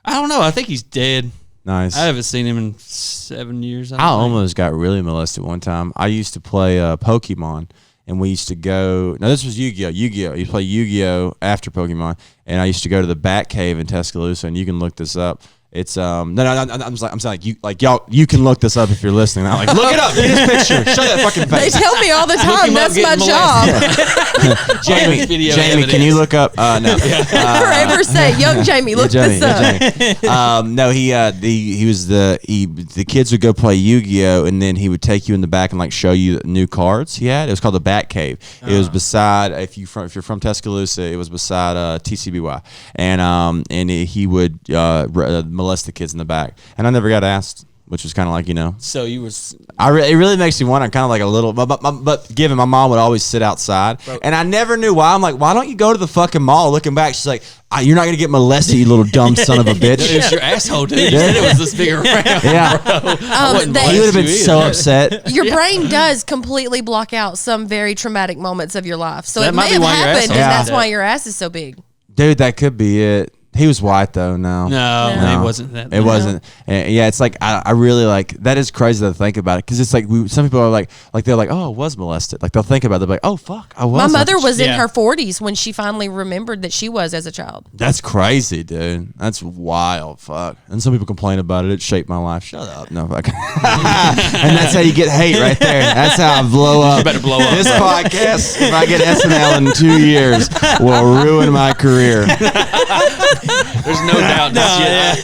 I don't know. I think he's dead. Nice. I haven't seen him in 7 years. I almost got really molested one time. I used to play Pokemon, and we used to go. Now this was Yu-Gi-Oh. You play Yu-Gi-Oh after Pokemon, and I used to go to the Bat Cave in Tuscaloosa, and you can look this up. It's I'm saying y'all, you can look this up if you're listening. I'm like, look it up, look at this picture, show that fucking face. They tell me all the time. That's my job. Jamie, can you look up? No. Forever say, young Jamie, look this up. No, he was the kids would go play Yu-Gi-Oh, and then he would take you in the back and like show you new cards he had. It was called the Bat Cave. It was beside if you're from Tuscaloosa, it was beside TCBY, and he would molest the kids in the back, and I never got asked, which was kind of like, So you was. It really makes me wonder. I'm kind of like a little, but given my mom would always sit outside, and I never knew why. I'm like, why don't you go to the fucking mall? Looking back, she's like, you're not gonna get molested, you little dumb son of a bitch. It was your asshole, dude. You said it was this big around. Yeah, he would have been so upset. Your brain does completely block out some very traumatic moments of your life, so it may have happened, and that's why your ass is so big. Dude, that could be it. He was white though. No, it wasn't that. It wasn't. Yeah, it's like I really like that. Is crazy to think about it because it's like some people are like they're like, oh, I was molested. Like they'll think about it. They're like, oh fuck, I was. My mother was in her 40s when she finally remembered that she was as a child. That's crazy, dude. That's wild. Fuck. And some people complain about it. It shaped my life. Shut up. No, fuck. And that's how you get hate right there. That's how I blow up. You better blow up. This podcast, if I get SNL in 2 years, will ruin my career. There's no doubt.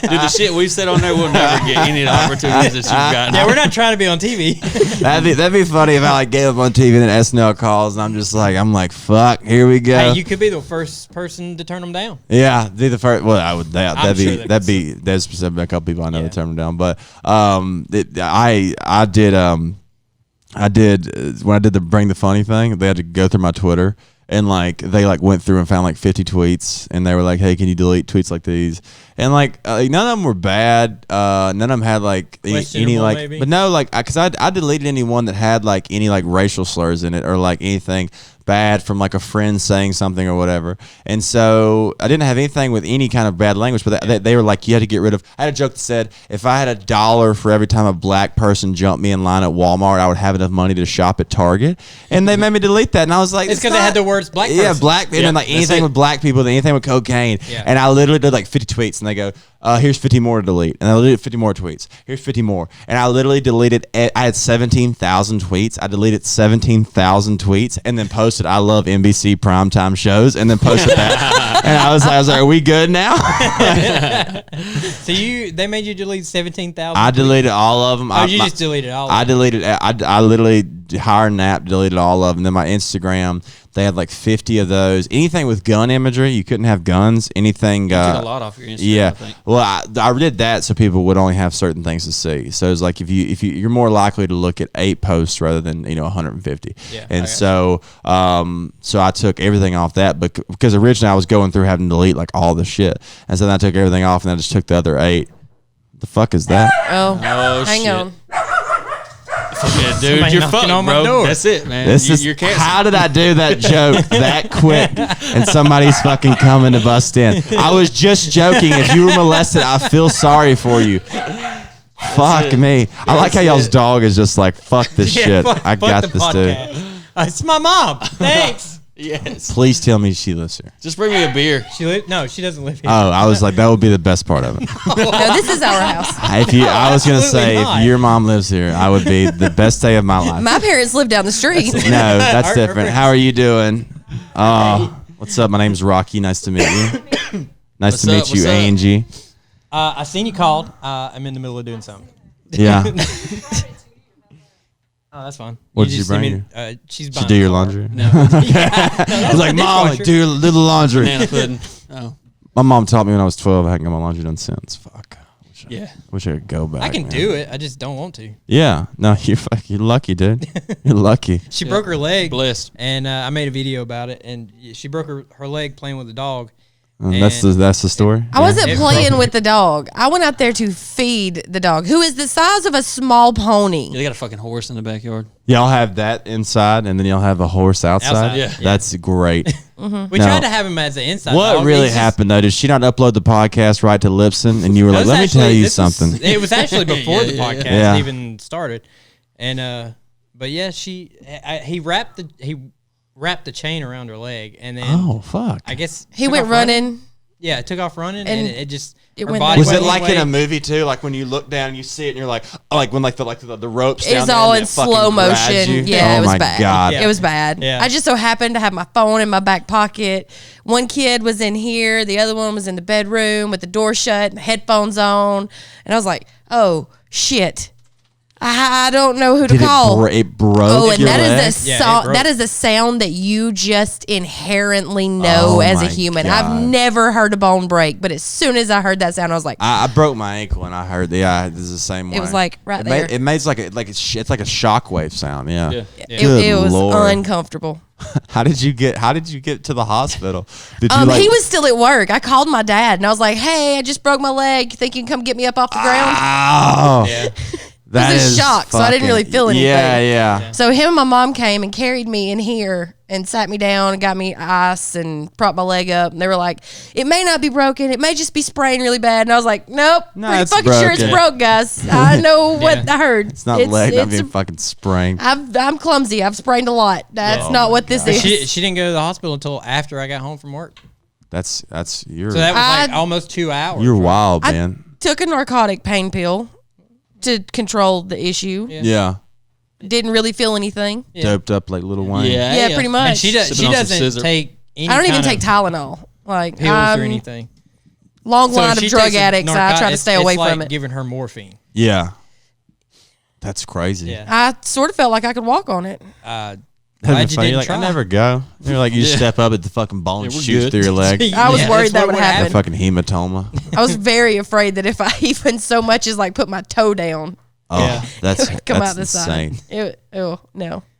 Dude, the shit we've said on there, we'll never get any of the opportunities that you've gotten. Yeah, we're not trying to be on TV. That'd be funny if I like gave up on TV and then SNL calls and I'm like, fuck, here we go. Hey, you could be the first person to turn them down. Yeah, be the first. Well, I would. There's a couple people I know that turn them down, but I did when I did the Bring the Funny thing, they had to go through my Twitter. And they went through and found like 50 tweets, and they were like, "Hey, can you delete tweets like these?" And none of them were bad. None of them had any maybe? but no, because I deleted any one that had any racial slurs in it or anything bad from a friend saying something or whatever. And so I didn't have anything with any kind of bad language, but they were like, you had to get rid of. I had a joke that said, if I had $1 for every time a black person jumped me in line at Walmart, I would have enough money to shop at Target. And they made me delete that, and I was like, it's because they had the words black person. Yeah, black, and then anything with black people, anything with cocaine. Yeah. And I literally did 50 tweets, and they go, here's 50 more to delete. And I deleted 50 more tweets. Here's 50 more. And I literally deleted, I had 17,000 tweets. I deleted 17,000 tweets and then posted, I love NBC primetime shows, and then posted that. And I was like, are we good now? So they made you delete 17,000? I deleted all of them. Oh, you just deleted all of them? I literally hired an app, deleted all of them. Then my Instagram, they had 50 of those. Anything with gun imagery, you couldn't have guns. Anything. You took a lot off your Instagram, yeah. I think. Well, I did that so people would only have certain things to see. So it's like if you're more likely to look at 8 posts rather than 150. Yeah. And so I took everything off that, but because originally I was going through having to delete all the shit, and so then I took everything off and I just took the other 8. The fuck is that? Oh, hang on. Yeah, dude, you're fucked, on my bro. door. That's it, man. You're canceled. How did I do that joke that quick and somebody's fucking coming to bust in? I was just joking. If you were molested, I feel sorry for you. Fuck me. I like how y'all's dog is just like, fuck this shit. I got this, podcast. Dude. It's my mom. Thanks. Yes. Please tell me she lives here. Just bring me a beer. No, she doesn't live here. Oh, I was like, that would be the best part of it. No, this is our house. I was gonna say, if your mom lives here, I would be the best day of my life. My parents live down the street. No, that's different. How are you doing? What's up? My name's Rocky. Nice to meet you. Nice to meet you, Angie. I seen you called. I'm in the middle of doing something. Yeah. Oh, that's fine. What did you bring you? She's buying. Did you do your laundry? No. He's like, Mom, do the laundry. Banana pudding. Oh. My mom taught me when I was 12 I hadn't got my laundry done since. Fuck. Wish I could go back. I can do it. I just don't want to. Yeah. No, you're lucky, dude. You're lucky. She broke her leg. Blessed. And I made a video about it. And she broke her leg playing with a dog. That's the story. I wasn't playing with the dog. I went out there to feed the dog, who is the size of a small pony. Yeah, they got a fucking horse in the backyard. Y'all have that inside, and then y'all have a horse outside. Yeah. That's great. Mm-hmm. We tried to have him as an inside what dog. really happened, though? Did she not upload the podcast right to Libsyn? And you were like, let me tell you something. It was actually before the podcast even started. And But yeah, he wrapped the chain around her leg, and then I guess he went running. Yeah, it took off running, and it just went body was it like in a movie too? Like when you look down and you see it, and you're like, oh, like when the ropes. It was all in slow motion. Yeah, it was bad. God. It was bad. Yeah. I just so happened to have my phone in my back pocket. One kid was in here, the other one was in the bedroom with the door shut and headphones on, and I was like, oh shit. I don't know who to call. It broke. Oh, and your that leg? is that is a sound that you just inherently know as a human. God. I've never heard a bone break, but as soon as I heard that sound, I was like, I broke my ankle and I heard this is the same way. It was like right there. It made it's like a shockwave sound. Yeah. It was uncomfortable. How did you get to the hospital? Did you he was still at work. I called my dad and I was like, hey, I just broke my leg. You think you can come get me up off the ground? Oh. Yeah. I was in shock, so I didn't really feel anything. Yeah. So him and my mom came and carried me in here and sat me down and got me ice and propped my leg up. And they were like, it may not be broken. It may just be sprained really bad. And I was like, nope. Pretty fucking sure it's broke, guys. I know what I heard. It's not leg not being fucking sprained. I'm clumsy. I've sprained a lot. That's not what this is. She didn't go to the hospital until after I got home from work. So that was like almost 2 hours. You're wild, man. I took a narcotic pain pill to control the issue. Yeah. Didn't really feel anything. Doped up like Lil Wayne. Yeah, pretty much. And she doesn't take any I don't even take Tylenol. Like pills or anything. Long line of drug addicts. I try to stay away from it. Giving her morphine. Yeah. That's crazy. Yeah. I sort of felt like I could walk on it. Glad you didn't You're like, try. I never go. You're like, you step up at the fucking bone shoots through your leg. I was worried that would happen. A fucking hematoma. I was very afraid that if I even so much as like put my toe down, that's it would come out the insane. side. No,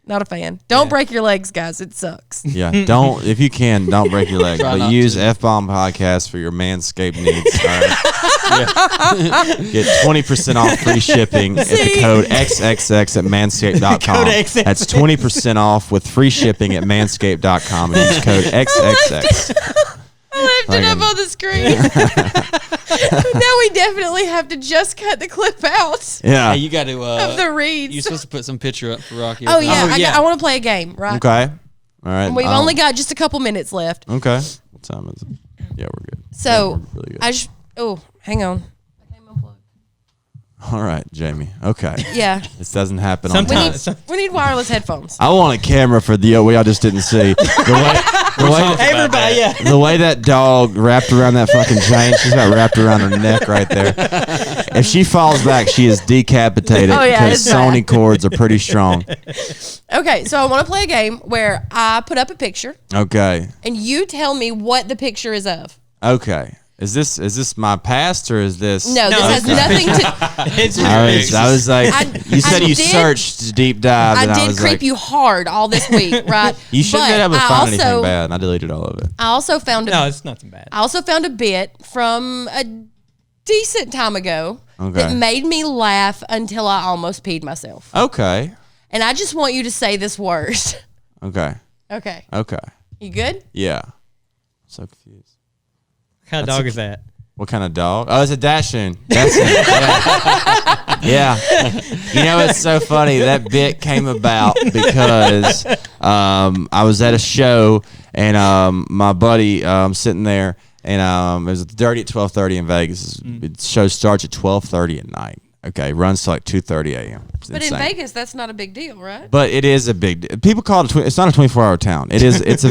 not a fan. Don't break your legs, guys. It sucks. Yeah, if you can, don't break your legs. But use F-Bomb Podcast for your manscaped needs. All right? Get 20% off free shipping at the code XXX at manscaped.com. That's 20% off with free shipping at manscaped.com and use code XXX. I left it up on the screen. Now we definitely have to just cut the clip out. Yeah. Hey, you got to of the reads. You're supposed to put some picture up for Rocky. Oh yeah, I want to play a game, right? Okay. All right. And we've only got just a couple minutes left. Okay. What time is it? Yeah, we're good. So we're really good. Hang on. All right, Jamie. Okay. Yeah. This doesn't happen Sometimes. on time. We need wireless headphones. I want a camera for the way I just didn't see. The way that dog wrapped around that fucking chain, she's got wrapped around her neck right there. If she falls back, she is decapitated because Sony cords are pretty strong. Okay, so I want to play a game where I put up a picture. Okay. And you tell me what the picture is of. Okay. Is this my past or is this? No, this has nothing to. It's I was like, you said you searched deep dive. I and did was creep like, you hard all this week, right? You shouldn't have been able to find anything also, bad. And I deleted all of it. I also found No, it's nothing bad. I also found a bit from a decent time ago that made me laugh until I almost peed myself. Okay. And I just want you to say this word. Okay. Okay. Okay. You good? Yeah. So confused. What kind of dog is that? What kind of dog? Oh, it's a Dachshund. That's it. Yeah. You know, it's so funny. That bit came about because I was at a show and my buddy sitting there and it was Dirty at 12:30 in Vegas. The show starts at 12:30 at night. Okay, runs to like 2:30 a.m. But in Vegas, that's not a big deal, right? But it is a big deal. People call it it's not a 24-hour town. It is. It's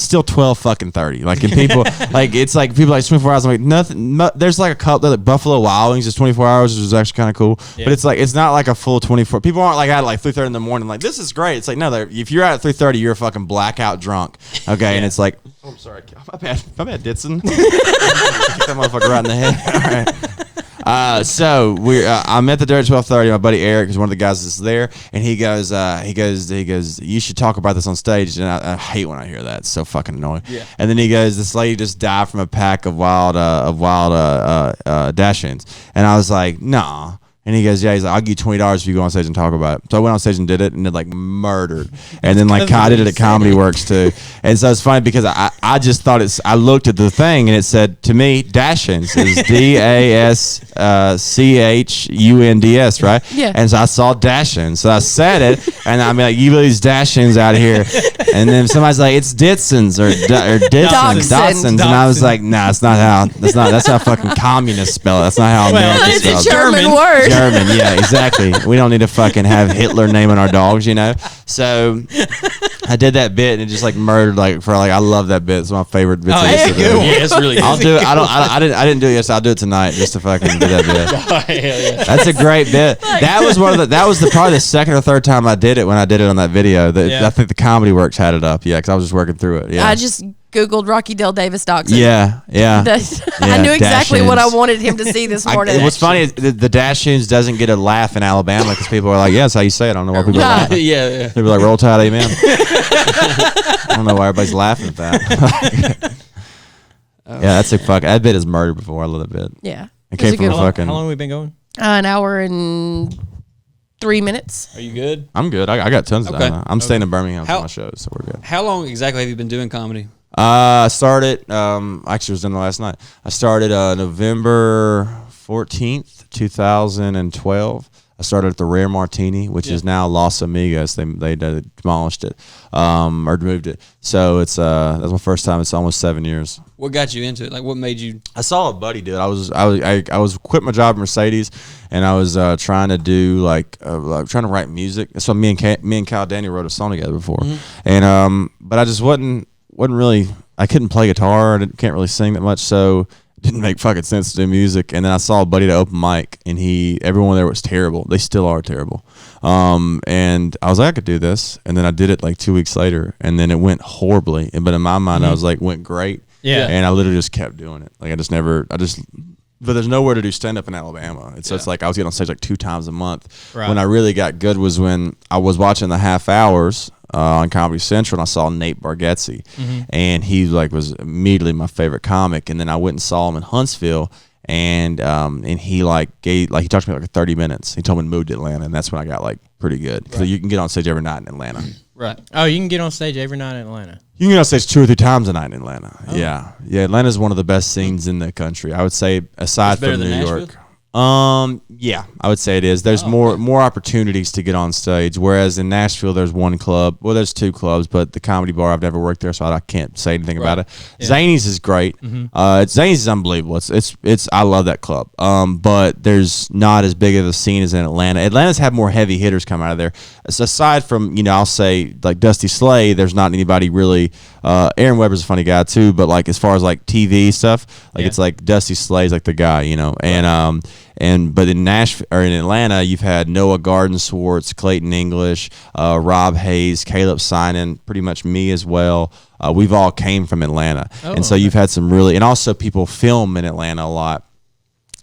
still 12:30. Like and people like it's like people like 24 hours. I'm like nothing. There's like a couple like Buffalo Wild Wings is 24 hours, which is actually kind of cool. Yeah. But it's not like a full 24. People aren't like out at like 3:30 in the morning. Like this is great. It's like no, if you're out at 3:30, you're a fucking blackout drunk. Okay, and it's like oh, I'm sorry, my bad, Ditson. Kick that motherfucker right in the head. All right. So I'm at the Dirty 12:30. My buddy Eric is one of the guys that's there, and he goes, you should talk about this on stage. And I hate when I hear that. It's so fucking annoying. Yeah. And then he goes, this lady just died from a pack of wild Dachshunds, and I was like, nah. And he goes, yeah, he's like, I'll give you $20 if you go on stage and talk about it. So I went on stage and did it, and it like murdered. And then like I did it at Comedy Works too. And so it's funny because I just thought I looked at the thing and it said to me, Dashins is DASCHUNDS, right? Yeah. And so I saw Dashins. So I said it, and I'm like, you these Dashins out of here. And then somebody's like, it's Ditsons or Dotson. And I was like, nah, it's not how. That's how fucking communists spell it. That's not how Americans spell it. It's a German word. German, yeah, exactly. We don't need to fucking have Hitler naming our dogs, you know. So I did that bit and it just like murdered I love that bit. It's my favorite bit. Yeah, it's really good. I'll do it. I didn't do it yesterday. I'll do it tonight just to fucking do that bit. Yeah. That's a great bit. That was probably the second or third time I did it when I did it on that video. I think the Comedy Works had it up. Yeah, because I was just working through it. Yeah. I just Googled Rocky Dale Davis Dachshund. Yeah. I knew exactly what I wanted him to see this morning. What's funny is the Dashins doesn't get a laugh in Alabama because people are like, yeah, that's how you say it. I don't know why people are laughing. Yeah. People are like, roll tide, amen. I don't know why everybody's laughing at that. Yeah, that's that bit is murder before. I love that bit. Yeah. It came from How long have we been going? An hour and 3 minutes. Are you good? I'm good. I got tons of time. I'm staying in Birmingham for How- my shows, so we're good. How long exactly have you been doing comedy? I started, actually it was done last night. I started November 14th, 2012. I started at the Rare Martini, which is now Los Amigos. They demolished it, or moved it. So it's that's my first time. It's almost 7 years. What got you into it? Like, what made you? I saw a buddy do it. I was quit my job at Mercedes, and I was trying to do trying to write music. So me and Cal Daniel wrote a song together before, and but I just wasn't really. I couldn't play guitar. I can't really sing that much, so it didn't make fucking sense to do music. And then I saw a buddy at open mic, and everyone there was terrible. They still are terrible. And I was like, I could do this. And then I did it like 2 weeks later, and then it went horribly. But in my mind, I was like, went great. Yeah. And I literally just kept doing it. Like but there's nowhere to do stand up in Alabama. So it's like I was getting on stage like 2 times a month. Right. When I really got good was when I was watching the half hours on Comedy Central, and I saw Nate Bargatze, and he was immediately my favorite comic. And then I went and saw him in Huntsville, and he he talked to me like 30 minutes. He told me to move to Atlanta, and that's when I got like pretty good. So you can get on stage every night in Atlanta. Right. Oh, you can get on stage every night in Atlanta. You can get on stage 2 or 3 times a night in Atlanta. Oh. Yeah. Atlanta is one of the best scenes in the country. I would say, aside from New York. Yeah, I would say it is. There's more opportunities to get on stage, whereas in Nashville there's one club. Well, there's 2 clubs, but the Comedy Bar, I've never worked there, so I can't say anything about it. Yeah. Zany's is great. Zany's is unbelievable. It's I love that club. But there's not as big of a scene as in Atlanta. Atlanta's had more heavy hitters come out of there. So aside from I'll say like Dusty Slade, there's not anybody really. Aaron Weber's a funny guy too, but like as far as like TV stuff, it's like Dusty Slade's like the guy, but in Nashville or in Atlanta, you've had Noah Gardenswartz, Clayton English, Rob Hayes, Caleb Sinan, pretty much me as well. We've all came from Atlanta, and so you've had some really, and also people film in Atlanta a lot.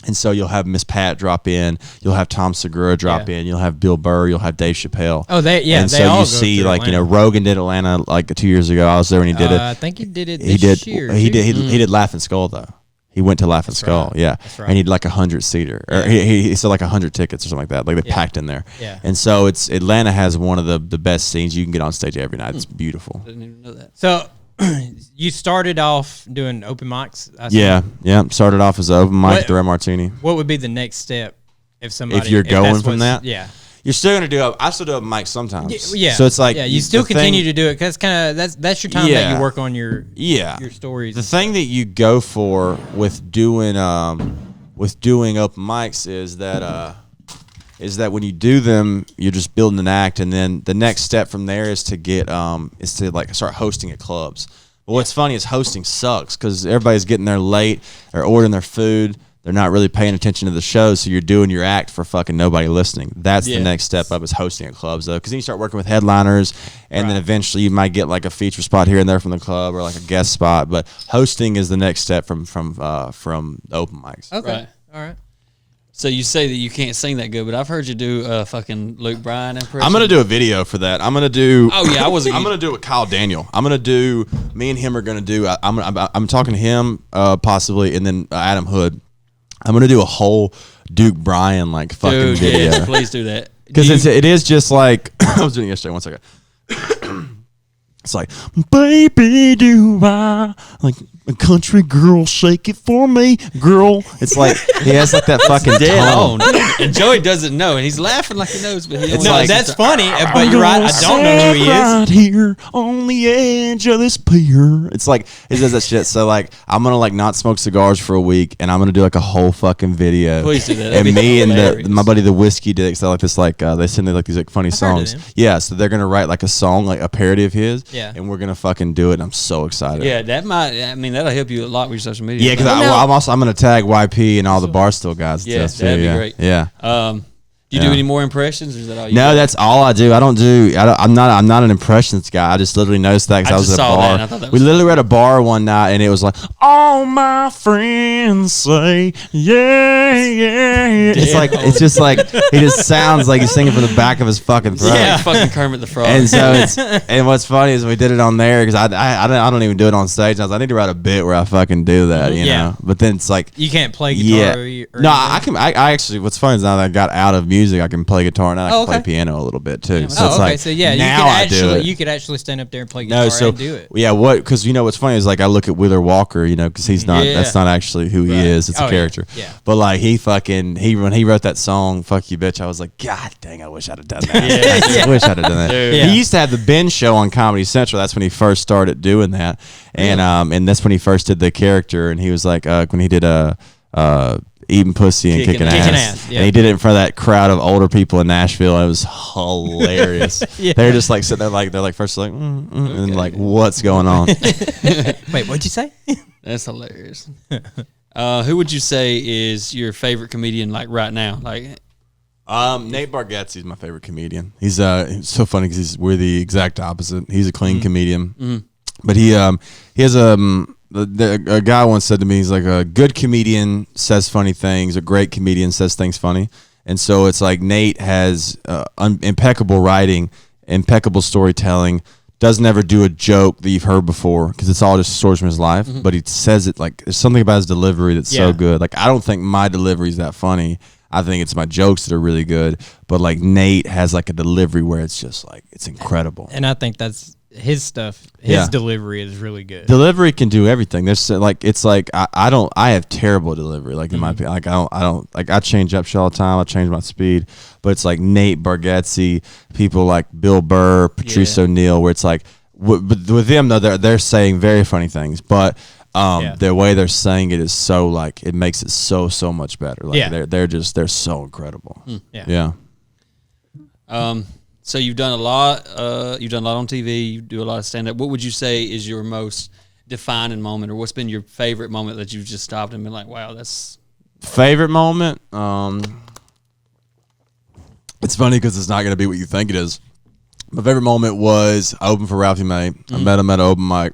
And so you'll have Miss Pat drop in, you'll have Tom Segura drop in, you'll have Bill Burr, you'll have Dave Chappelle. Oh, and so all you see Rogan did Atlanta like 2 years ago. I was there when he did it. I think he did it this year. He did Laughing Skull though. He went to Laughing Skull, yeah, and he did like 100-seater, or he sold like 100 tickets or something like that. Like they packed in there, and so Atlanta has one of the best scenes. You can get on stage every night. It's beautiful. I didn't even know that. So you started off doing open mics. Yeah. Started off as an open mic at the Red Martini. What would be the next step if you're going from that? Yeah. You're still gonna do I still do open mics sometimes. Yeah. So it's like you still continue to do it because that's your time that you work on your stories. The thing that you go for with doing open mics is that when you do them, you're just building an act, and then the next step from there is to get start hosting at clubs. But what's funny is hosting sucks because everybody's getting there late, they're ordering their food. They're not really paying attention to the show, so you're doing your act for fucking nobody listening. That's the next step up is hosting at clubs, though, because then you start working with headliners, and then eventually you might get like a feature spot here and there from the club or like a guest spot. But hosting is the next step from open mics. Okay, all right. So you say that you can't sing that good, but I've heard you do fucking Luke Bryan impression. I'm gonna do a video for that. I'm gonna do. Oh yeah, I'm gonna do it with Kyle Daniel. Me and him are gonna do. I'm talking to him possibly, and then Adam Hood. I'm gonna do a whole Duke Bryan like fucking video. Yes, please do that. Because it is just like I was doing it yesterday. 1 second. It's like, baby, do I like a country girl? Shake it for me, girl. It's like he has like that fucking dead tone. on. And Joey doesn't know, and he's laughing like he knows, but he no, like, that's funny. But you're right. I don't know who he is. Right here on the edge of this pier. It's like he does that shit. So like, I'm gonna like not smoke cigars for a week, and I'm gonna do like a whole fucking video. Please do that. And me and my buddy the Whiskey Dick. So like this like they send me like these like funny songs. Yeah. So they're gonna write like a song, like a parody of his. Yeah. And we're gonna fucking do it. And I'm so excited. Yeah, that might. I mean, that'll help you a lot with your social media. Yeah, because I'm gonna tag YP and all the Barstool guys. Yeah, that'd be great. Yeah. Do you do any more impressions, or is that all you No, do? that's all I do. I'm not an impressions guy. I just literally noticed that because I was at a bar. We literally were at a bar one night, and it was like, all my friends say, yeah. It's like it's just like he just sounds like he's singing from the back of his fucking throat. Yeah, fucking Kermit the Frog. And so and what's funny is we did it on there because I don't even do it on stage. I was like, I need to write a bit where I fucking do that, you know. But then it's like you can't play guitar. Or no, I can. I actually. What's funny is now that I got out of music, I can play guitar and I can play piano a little bit too. Yeah, so it's like so yeah, now you could actually stand up there and play guitar and do it. Yeah, because what's funny is like I look at Wheeler Walker, because he's not. That's not actually who he is. It's a character. Yeah. But like when he wrote that song "Fuck You Bitch," I was like, God dang, I wish I'd have done that. I wish I'd have done that. He used to have the Ben show on Comedy Central. That's when he first started doing that, and that's when he first did the character. And he was like when he did eating pussy and kicking ass. Yeah. And he did it in front of that crowd of older people in Nashville. And it was hilarious. They're just like sitting there they're like first like and like what's going on? Wait, what'd you say? That's hilarious. Who would you say is your favorite comedian like right now? Like Nate Bargatze is my favorite comedian. He's so funny because we're the exact opposite. He's a clean comedian, but he has a guy once said to me, he's like, a good comedian says funny things, a great comedian says things funny. And so it's like Nate has impeccable writing, impeccable storytelling, doesn't ever do a joke that you've heard before because it's all just stories from his life, but he says it like there's something about his delivery that's so good. Like I don't think my delivery is that funny. I think it's my jokes that are really good, but like Nate has like a delivery where it's just like it's incredible. And I think that's his stuff. His delivery is really good. Delivery can do everything. There's like it's like I have terrible delivery. Like in my opinion, like I don't like I change up shit all the time. I change my speed, but it's like Nate Bargatze, people like Bill Burr, Patrice O'Neill, where it's like with them though they're saying very funny things, but the way they're saying it is so like it makes it so much better. Like they're so incredible. Yeah. So you've done a lot. You've done a lot on TV. You do a lot of stand up. What would you say is your most defining moment, or what's been your favorite moment that you've just stopped and been like, "Wow, that's favorite moment"? It's funny because it's not going to be what you think it is. My favorite moment was I opened for Ralphie May. I met him at an open mic.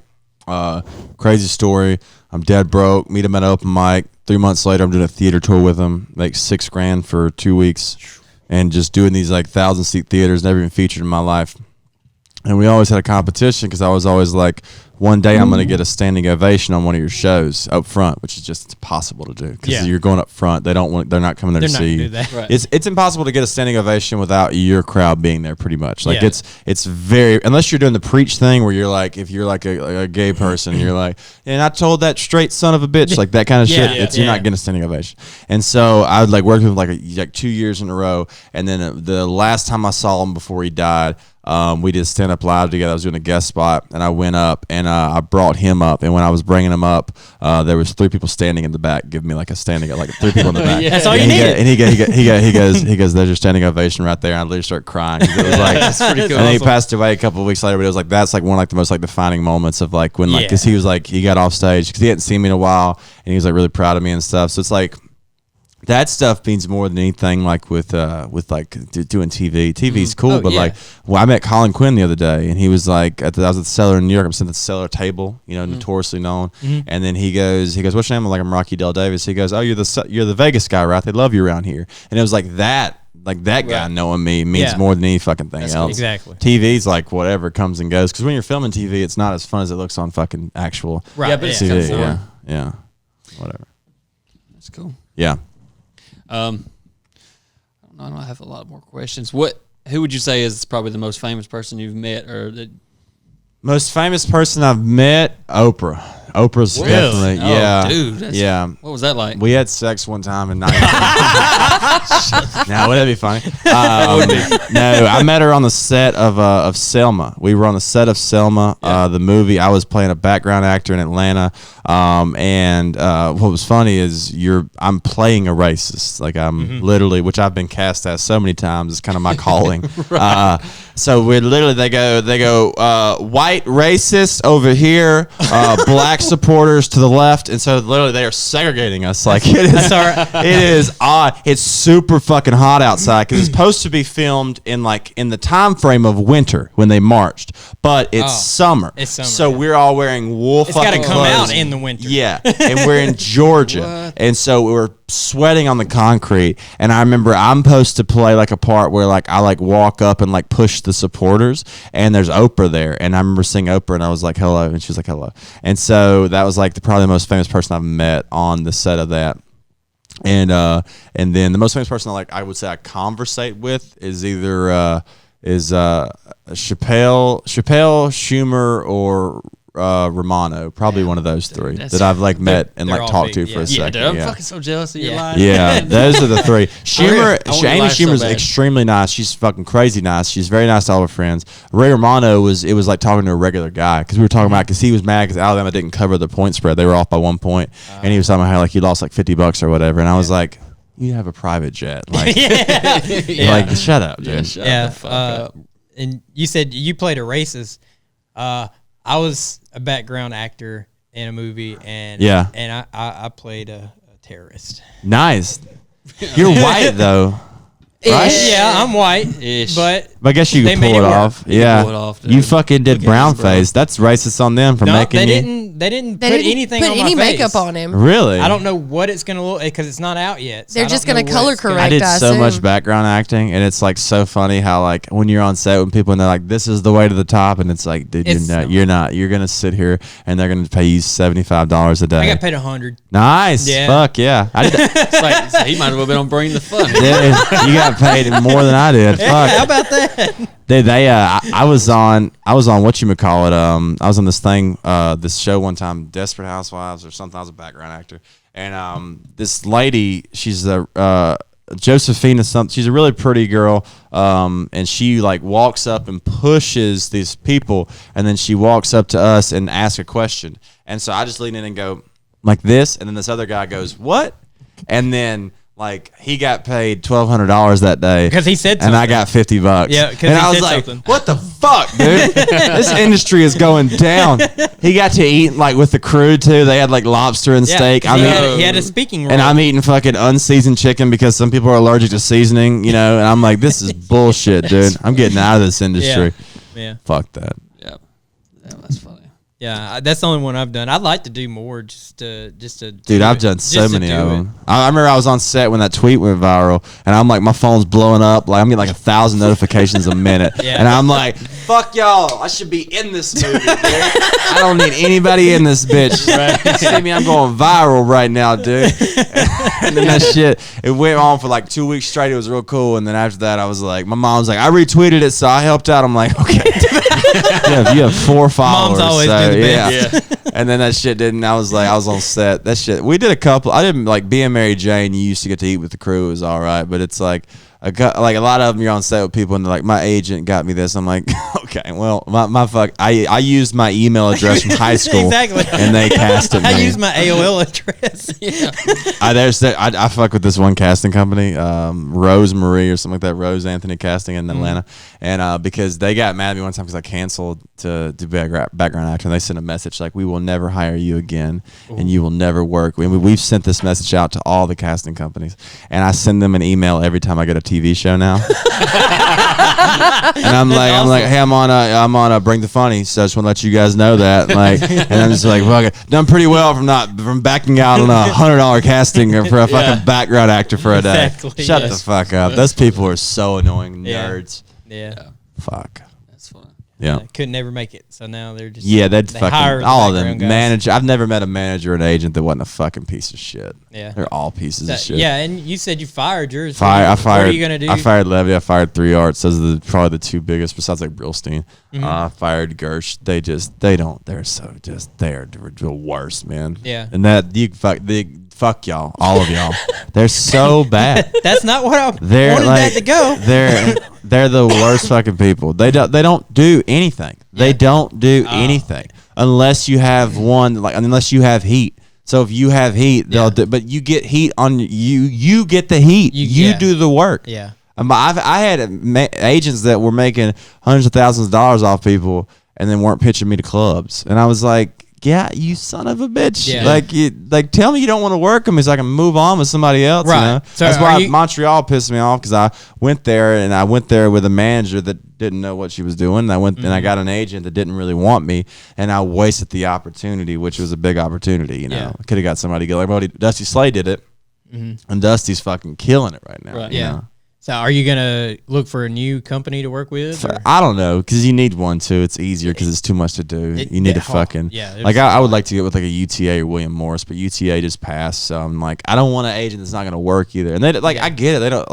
Crazy story. I'm dead broke. Meet him at an open mic. 3 months later, I'm doing a theater tour with him. Like $6,000 for 2 weeks. And just doing these like 1,000-seat theaters, never even featured in my life. And we always had a competition because I was always like, one day I'm going to get a standing ovation on one of your shows up front, which is just impossible to do because you're going up front. They're not coming there to see you. Right. It's impossible to get a standing ovation without your crowd being there pretty much. Like it's very, unless you're doing the preach thing where you're like, if you're like a gay person, you're like, and I told that straight son of a bitch, like that kind of shit. You're not getting a standing ovation. And so I would like work with him like 2 years in a row. And then the last time I saw him before he died, we did stand up live together. I was doing a guest spot, and I went up and I brought him up. And when I was bringing him up, there was 3 people standing in the back, giving me like a standing, like 3 people in the back. That's all you needed. And he goes, there's your standing ovation right there. And I literally started crying. It was like, that's pretty cool. And then he passed away a couple of weeks later. But it was like that's like one of like the most like defining moments of like when like because he was like he got off stage because he hadn't seen me in a while, and he was like really proud of me and stuff. So it's like. That stuff means more than anything. Like with like doing TV. TV's cool, but like, well, I met Colin Quinn the other day, and he was like, I was at the Cellar in New York. I'm sitting at the Cellar table, notoriously known. And then he goes, "What's your name?" I'm like, "I'm Rocky Del Davis." He goes, "Oh, you're the Vegas guy, right? They love you around here." And it was like that. Like that guy knowing me means more than any fucking thing else. Exactly. TV's like whatever comes and goes. Because when you're filming TV, it's not as fun as it looks on fucking actual right. Yeah, but TV. Yeah, whatever. That's cool. Yeah. I don't have a lot more questions. Who would you say is probably the most famous person you've met, or that? Most famous person I've met? Oprah. Oprah's Really? definitely, yeah. Oh, dude. Yeah. What was that like? We had sex one time in 19. Now, wouldn't that be funny? No, I met her on the set of Selma. We were on the set of Selma, the movie. I was playing a background actor in Atlanta. And what was funny is I'm playing a racist. Like I'm literally, which I've been cast as so many times. It's kind of my calling. So we're literally, they go, white racist over here, black supporters to the left, and so literally they are segregating us. Like it is odd. It's super fucking hot outside because it's supposed to be filmed in the time frame of winter when they marched, but it's summer. It's summer. So we're all wearing wool. It's got to come clothes. out in the winter. Yeah, and we're in Georgia, and so we were sweating on the concrete. And I remember I'm supposed to play like a part where like I like walk up and like push the supporters, and there's Oprah there, and I remember seeing Oprah, and I was like hello, and she was like hello, and so that was like probably the most famous person I've met on the set of that. And then the most famous person I would say I conversate with is either Chappelle, Schumer, or Romano, probably one of those three that I've like met and like talked to for a second. Dude, I'm fucking so jealous of your life. Yeah, those are the three. Amy Schumer's so extremely nice. She's fucking crazy nice. She's very nice to all her friends. Ray Romano was like talking to a regular guy because we were talking about because he was mad because Alabama didn't cover the point spread. They were off by 1 point, and he was talking about how like he lost like $50 or whatever. And I was like, you have a private jet, like, like shut up, dude. Shut the fuck up. And you said you played a racist. I was a background actor in a movie, and I played a terrorist. Nice. You're white though. Right? Yeah, I'm white, but I guess you could pull it off. Yeah, pull it off, you fucking did brown face. That's racist on them for making you. They didn't put anything on my face. Makeup on him. Really? I don't know what it's gonna look because it's not out yet. So They're just gonna color correct. I did so much background acting, and it's like so funny how like when you're on set with people and they're like, "This is the way to the top," and it's like, dude, you're not. You're gonna sit here and they're gonna pay you $75 a day. I got paid $100. Nice. Yeah. Fuck yeah. I did. It's like, so he might as well been on Bring the Fun. Dude, you got paid more than I did. Yeah, Fuck. how about that? Dude, I was on whatchamacallit. I was on this thing, this show one time, Desperate Housewives or something. I was a background actor, and this lady, she's Josephina something. She's a really pretty girl, and she like walks up and pushes these people, and then she walks up to us and asks a question, and so I just lean in and go like this, and then this other guy goes, "What?" And then like he got paid $1,200 that day because he said something. and I got $50. Yeah, because and I was like, "What the fuck, dude? This industry is going down." He got to eat like with the crew too. They had like lobster and steak. He had a speaking role, and I'm eating fucking unseasoned chicken because some people are allergic to seasoning, And I'm like, "This is bullshit, dude. I'm getting out of this industry." Yeah. Fuck that. Yeah, that's funny. Yeah, that's the only one I've done. I'd like to do more, just to. Dude, I've done so many of them. I remember I was on set when that tweet went viral, and I'm like, my phone's blowing up. Like I'm getting like 1,000 notifications a minute, and I'm like, "Fuck y'all! I should be in this movie, dude. I don't need anybody in this bitch. Right? See me? I'm going viral right now, dude." And then that shit, it went on for like 2 weeks straight. It was real cool, and then after that, I was like, my mom's like, "I retweeted it, so I helped out." I'm like, "Okay." You have 4 followers. Mom's always so, yeah. And then that shit didn't. I was on set. That shit. We did a couple. I didn't like being Mary Jane. You used to get to eat with the crew. It was all right, but it's like a lot of them. You're on set with people, and they're like, "My agent got me this." I'm like, "Okay, well, my fuck." I used my email address from high school, exactly, and they casted me. I used my AOL address. I fuck with this one casting company, Rose Marie or something like that. Rose Anthony Casting in Atlanta, and because they got mad at me one time because I canceled to do background actor, and they sent a message like, "We will never hire you again, and you will never work." We've sent this message out to all the casting companies, and I send them an email every time I get a TV show now. And I'm like, "Hey, I'm on a Bring the Funny, so I just want to let you guys know that." Like, and I'm just like, "Fuck it, done pretty well from backing out on a $100 casting for a fucking background actor for a day." Exactly, Shut the fuck up. Those people are so annoying, nerds. Yeah. Fuck. That's funny. Yeah. Couldn't never make it. So now they're just they'd they fucking hire all of the them. background guys. Manager. I've never met a manager or an agent that wasn't a fucking piece of shit. Yeah. They're all pieces of shit. Yeah, and you said you fired yours. I fired. What are you gonna do? I fired Levy. I fired 3 Arts. Those are probably the two biggest, besides like Brillstein. I fired Gersh. They're the worst, man. Yeah. And fuck y'all, all of y'all. They're so bad. That's not what I wanted like, that to go. They're the worst fucking people. They don't do anything. They don't do anything unless you have unless you have heat. So if you have heat, they'll do, but you get heat on you. You get the heat. You do the work. Yeah. I had agents that were making hundreds of thousands of dollars off people and then weren't pitching me to clubs, and I was like, yeah, you son of a bitch. Yeah. Tell me you don't want to work them so I can move on with somebody else. Right. You know? So that's why Montreal pissed me off, because I went there with a manager that didn't know what she was doing. And I got an agent that didn't really want me, and I wasted the opportunity, which was a big opportunity. You know, I could have got somebody good. Like Dusty Slay did it, and Dusty's fucking killing it right now. Right. You know? So are you gonna look for a new company to work with? I don't know, because you need one too. It's easier because it's too much to do. You need to fucking I would like to get with like a UTA or William Morris, but UTA just passed, so I'm like, I don't want an agent that's not gonna work either. And they I get it. They don't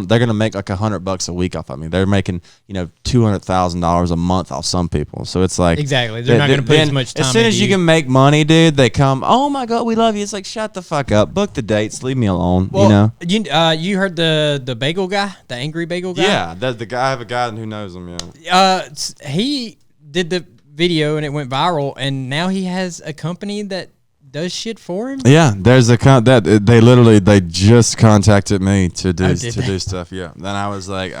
they're gonna make like $100 a week off of me. They're making $200,000 a month off some people. So it's like exactly they're not gonna put as much time. As soon as you can make money, dude, they come. Oh my god, we love you. It's like, shut the fuck up. Book the dates. Leave me alone. Well, you heard the bagel guy, the angry bagel guy? Yeah, that's the guy. I have a guy who knows him. Yeah. He did the video and it went viral, and now he has a company that does shit for him. Yeah, there's a they just contacted me to do stuff. Yeah. Then I was like,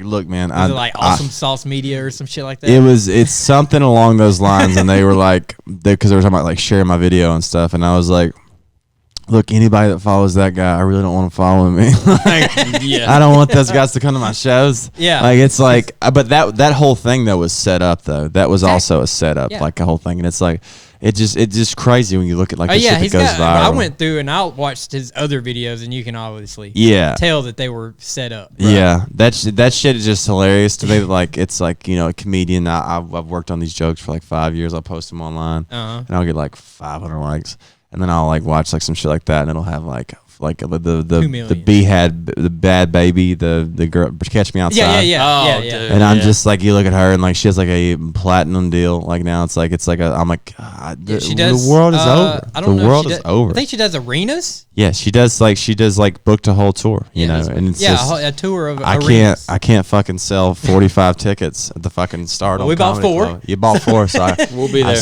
look, man, was it like Awesome Sauce Media or some shit like that? It's something along those lines, and they were like, because they were talking about like sharing my video and stuff, and I was like, look, anybody that follows that guy, I really don't want to follow me. I don't want those guys to come to my shows. Yeah. Like, it's like, but that whole thing that was set up though, that was also a setup, like a whole thing. And it's like, it's just crazy when you look at like the shit that goes viral. I went through and I watched his other videos, and you can obviously tell that they were set up. Right? Yeah. That shit is just hilarious to me. Like, it's like, a comedian. I've worked on these jokes for like 5 years. I'll post them online and I'll get like 500 likes. And then I'll like watch like some shit like that, and it'll have like the bad baby, the girl Catch Me Outside. Yeah. And I'm just like, you look at her, and like she has like a platinum deal. Like now it's like I'm like, God, the world is over. The world is over. I think she does arenas. Yeah, she does booked a whole tour, and it's just a tour of arenas. I can't fucking sell 45 tickets at the fucking start. Well, we bought 4. Club. You bought 4, so we'll be there. I've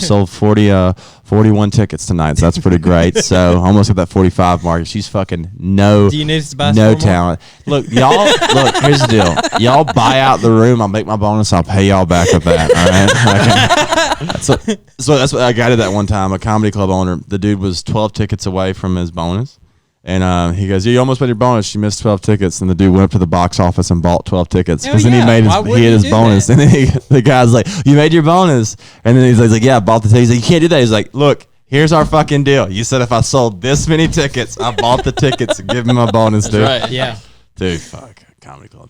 sold 41 tickets tonight, so that's pretty great. So almost at that 45 mark. She's fucking no talent. Look, y'all. Look, here's the deal. Y'all buy out the room. I'll make my bonus. I'll pay y'all back with that. All right. So that's what I got at that one time. A comedy club owner. The dude was 12 tickets away from his bonus. And he goes, you almost made your bonus. You missed 12 tickets. And the dude went up to the box office and bought 12 tickets. Because then he had his bonus. And then the guy's like, you made your bonus. And then he's like, yeah, I bought the tickets. He's like, you can't do that. He's like, look, here's our fucking deal. You said if I sold this many tickets, I bought the tickets and give me my bonus, dude. That's right. Yeah. Dude, fuck. Comedy club.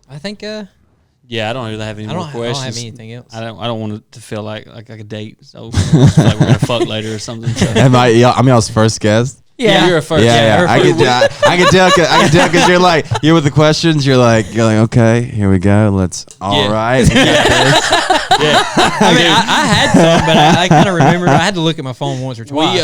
I think yeah, I don't really have any more questions. I don't have anything else. I don't want it to feel like a date. So like we're gonna fuck later or something. So. I'm y'all's first guest. Yeah, you're a first. Yeah. I can tell because you're with the questions. You're like, okay, here we go. All right. I mean, I had some, but I kind of remembered. I had to look at my phone once or twice.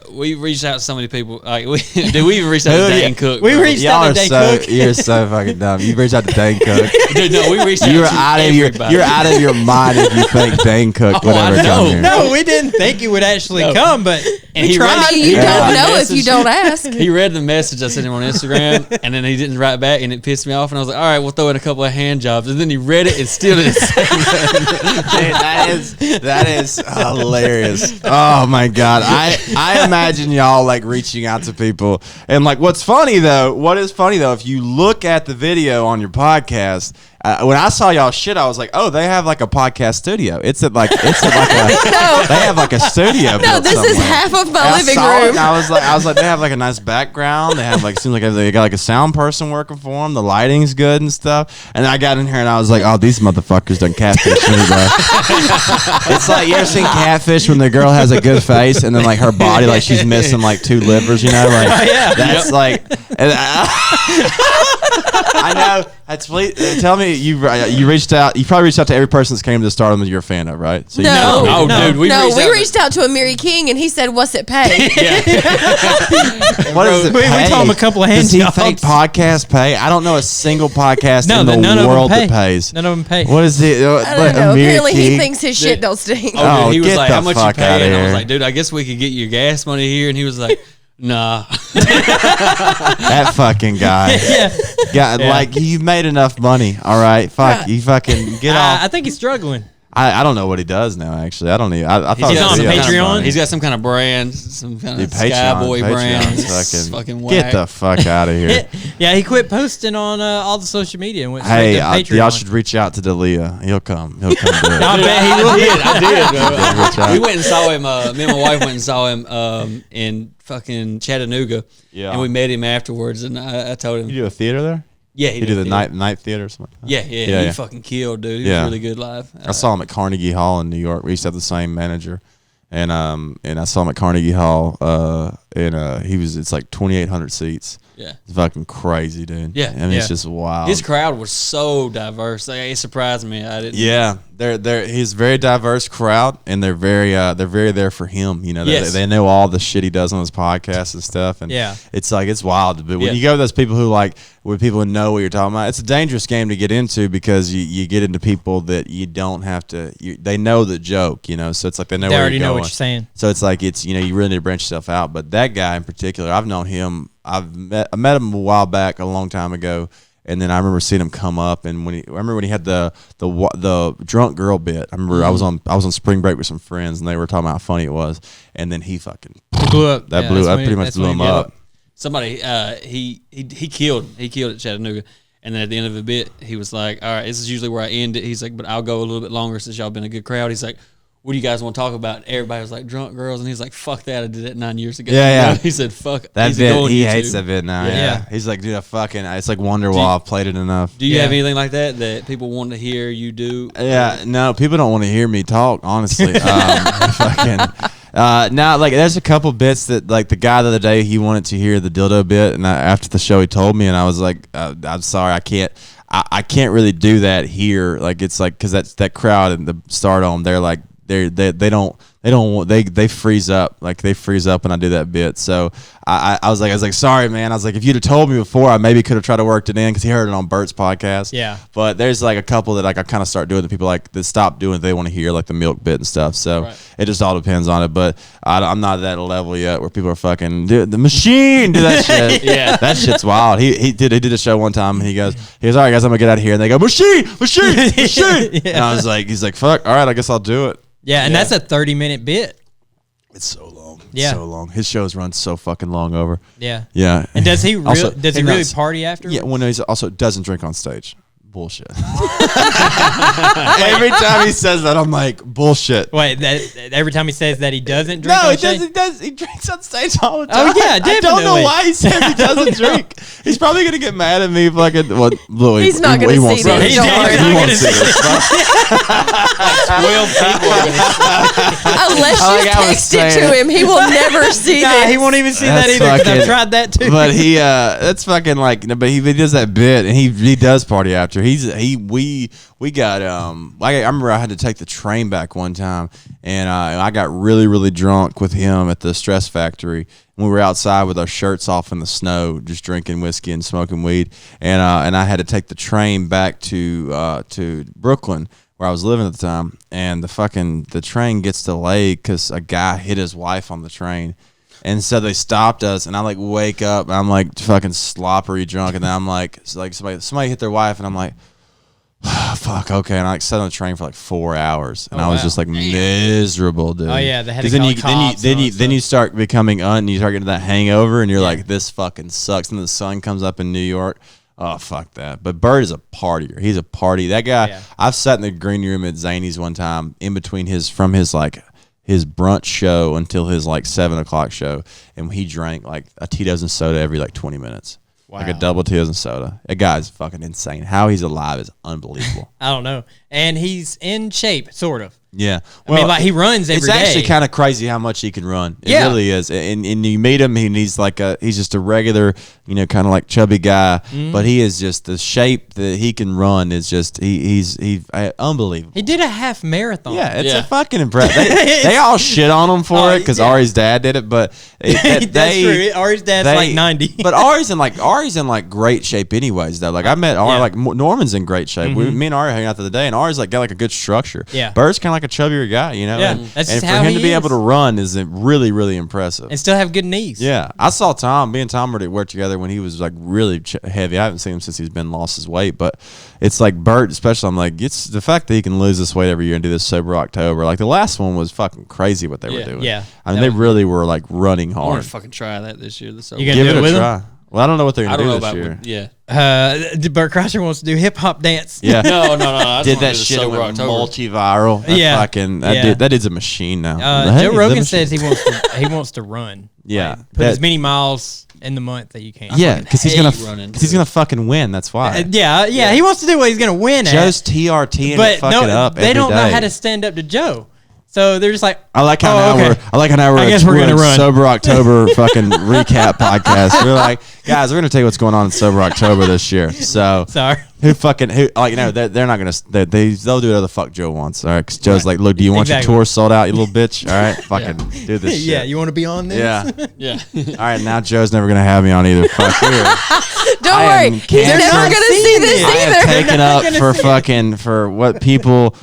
We reached out to so many people. Like, we even reached out to Dane Cook. We reached out to Dane Cook. You're so fucking dumb. You reached out to Dane Cook. Dude, no, we reached out to everybody. You're out of your mind if you think Dane Cook would ever come here. No, we didn't think he would actually come, but we tried. You don't know if you don't ask. He read the message I sent him on Instagram, and then he didn't write back, and it pissed me off. And I was like, all right, we'll throw in a couple of hand jobs. And then he read it and still didn't say that. That is hilarious. Oh my god, I imagine y'all like reaching out to people, and like what is funny though, if you look at the video on your podcast. When I saw y'all shit, I was like, "Oh, they have like a podcast studio. They have like a studio." No, this is half of off my living room. And I was like, they have like a nice background. They have like, seems like they got like a sound person working for them. The lighting's good and stuff. And I got in here and I was like, oh, these motherfuckers done catfish me, bro. It's like, you ever seen Catfish when the girl has a good face and then like her body, like she's missing like 2 livers, you know? Like, that's like, and I know. Tell me, you reached out. You probably reached out to every person that's came to Stardom that you're a fan of, right? So dude, we reached out to Amiri King, and he said, "What's it pay?" What does it pay? We told him a couple of hand jobs. Does he think podcasts pay? I don't know a single podcast in the world that pays. None of them pay. What is it? I don't know. Apparently, he thinks his shit don't stink. Oh, dude, he was like, "How much you pay?" And I was like, "Dude, I guess we could get your gas money here." And he was like, nah. That fucking guy. Yeah. Like, you've made enough money. All right. Fuck. You fucking get off. I think he's struggling. I don't know what he does now, actually. I don't even. I thought he's on Patreon. He's got some kind of brand, some kind of Skyboy brand. Fucking get the fuck out of here. Yeah, he quit posting on all the social media and went hey, straight to Patreon. Y'all should reach out to D'Elia. He'll come. He'll come do it. I bet he will. I did. We went and saw him. Me and my wife went and saw him in fucking Chattanooga. Yeah. And we met him afterwards, and I told him. You do a theater there? Yeah, he did the night theater or something. Yeah, he fucking killed, dude. He was really good live. I saw him at Carnegie Hall in New York. We used to have the same manager, and I saw him at Carnegie Hall, and it's like 2,800 seats. Yeah, it's fucking crazy, dude. Yeah, I mean it's just wild. His crowd was so diverse. Like, it surprised me. I didn't. Yeah, he's a very diverse crowd, and they're very there for him. You know, they know all the shit he does on his podcast and stuff, and it's like it's wild. But when you go to those people where people know what you're talking about, it's a dangerous game to get into because you get into people that you don't have to. They know the joke, you know, so it's like they know where already you're going. Know what you're saying. So it's like you really need to branch yourself out. But that guy in particular, I've known him. I met him a while back, a long time ago, and then I remember seeing him come up. And I remember when he had the drunk girl bit. I remember I was on spring break with some friends, and they were talking about how funny it was. And then he fucking blew up. That pretty much blew him up. Somebody he killed at Chattanooga, and then at the end of the bit, he was like, "All right, this is usually where I end it." He's like, "But I'll go a little bit longer since y'all been a good crowd." He's like, what do you guys want to talk about? Everybody was like, drunk girls. And he's like, fuck that. I did that 9 years ago. Yeah. He said, fuck. That bit, he hates that bit now. Yeah. He's like, dude, it's like Wonderwall. I've played it enough. Do you have anything like that people want to hear you do? Yeah. No, people don't want to hear me talk, honestly. Now, like, there's a couple bits that, like, the guy the other day, he wanted to hear the dildo bit. And after the show, he told me, and I was like, I'm sorry, I can't. I can't really do that here. Like, it's like, because that crowd in the Stardom, they're like, they freeze up. Like, they freeze up when I do that bit. So I was like, sorry, man. I was like, if you'd have told me before, I maybe could have tried to work it in, because he heard it on Bert's podcast. Yeah. But there's like a couple that like I kind of start doing that people like that stop doing it. They want to hear like the milk bit and stuff. So it just all depends on it. But I'm not at that level yet where people are fucking the machine do that shit. Yeah. That shit's wild. He did a show one time, and he goes, all right, guys, I'm gonna get out of here. And they go, machine. And I was like, he's like, fuck, all right, I guess I'll do it. Yeah, and that's a 30-minute bit. It's so long. So long. His shows run so fucking long over. Yeah. Yeah. And does he really party after? Yeah. Well, no, he also doesn't drink on stage. Bullshit. Every time he says that, I'm like, bullshit. Wait, every time he says that he doesn't drink on stage? No, he does. He drinks on stage all the time. Oh, yeah, definitely. I don't know why he says he doesn't drink. He's probably going to get mad at me. Fucking, he's not going to see this. He won't see this. 12 people are going to see unless you text it to him, he will never see this. He won't even see that either, because I've tried that too. But that's fucking like, but he does that bit, and he does party after. We got I remember I had to take the train back one time, and I got really, really drunk with him at the Stress Factory. We were outside with our shirts off in the snow, just drinking whiskey and smoking weed, and I had to take the train back to Brooklyn, where I was living at the time, and the train gets delayed because a guy hit his wife on the train. And so they stopped us, and I like wake up, and I'm like fucking sloppery drunk, and then I'm like somebody hit their wife, and I'm like, fuck, okay. And I like sat on the train for like 4 hours, and I was just like miserable, dude. Oh yeah, because then you start becoming you start getting that hangover, and you're like, this fucking sucks. And the sun comes up in New York. Oh, fuck that. But Bert is a partier. He's a party. That guy, I've sat in the green room at Zany's one time in between his his brunch show until his like 7 o'clock show, and he drank like a Tito's and soda every like 20 minutes. Wow. Like a double Tito's and soda. That guy's fucking insane. How he's alive is unbelievable. I don't know. And he's in shape, sort of. Yeah. Well, I mean, like he runs every day. It's actually kind of crazy how much he can run. It really is. And you meet him, and he's just a regular, kind of like chubby guy, but he is just the shape that he can run is just he's unbelievable. He did a half marathon. Yeah, it's a fucking impressive. They all shit on him for it because Ari's dad did it, but that's true. Ari's dad's like 90. But Ari's in great shape anyways though. Like I met Ari, like Norman's in great shape. Me and Ari hung out the other day, and Ari's like got like a good structure. Yeah, Bird's kind of like a chubbier guy, Yeah, and for him to be able to run is really, really impressive. And still have good knees. Yeah, I saw Tom. Me and Tom worked together when he was like really heavy. I haven't seen him since he's lost his weight, but it's like Bert, especially. I'm like, it's the fact that he can lose this weight every year and do this sober October. Like the last one was fucking crazy what they were doing. Yeah, I mean they really were like running I want hard. to fucking try that this year. You gonna do it with him? Well, I don't know what they're gonna do this year. Bert Kreischer wants to do hip hop dance. Yeah, no. I did that shit that went multi-viral. That is a machine now. Joe Rogan says he wants to run. Yeah, put as many miles in the month that you can. Yeah, because he's gonna fucking win. That's why. Yeah. He wants to do what he's gonna win. Joe's TRT and fuck it up. They don't know how to stand up to Joe. So they're just like, I like how now we're gonna run Sober October fucking recap podcast. We're like, guys, we're gonna tell you what's going on in Sober October this year. So sorry, they're not gonna they'll do whatever the fuck Joe wants. All right, because Joe's like, look, do you want your tour sold out, you little bitch? All right, fucking do this shit. Yeah, you want to be on this? Yeah. All right, now Joe's never gonna have me on either. Fuck you. Don't worry, he's never gonna see this either. I have taken up for what people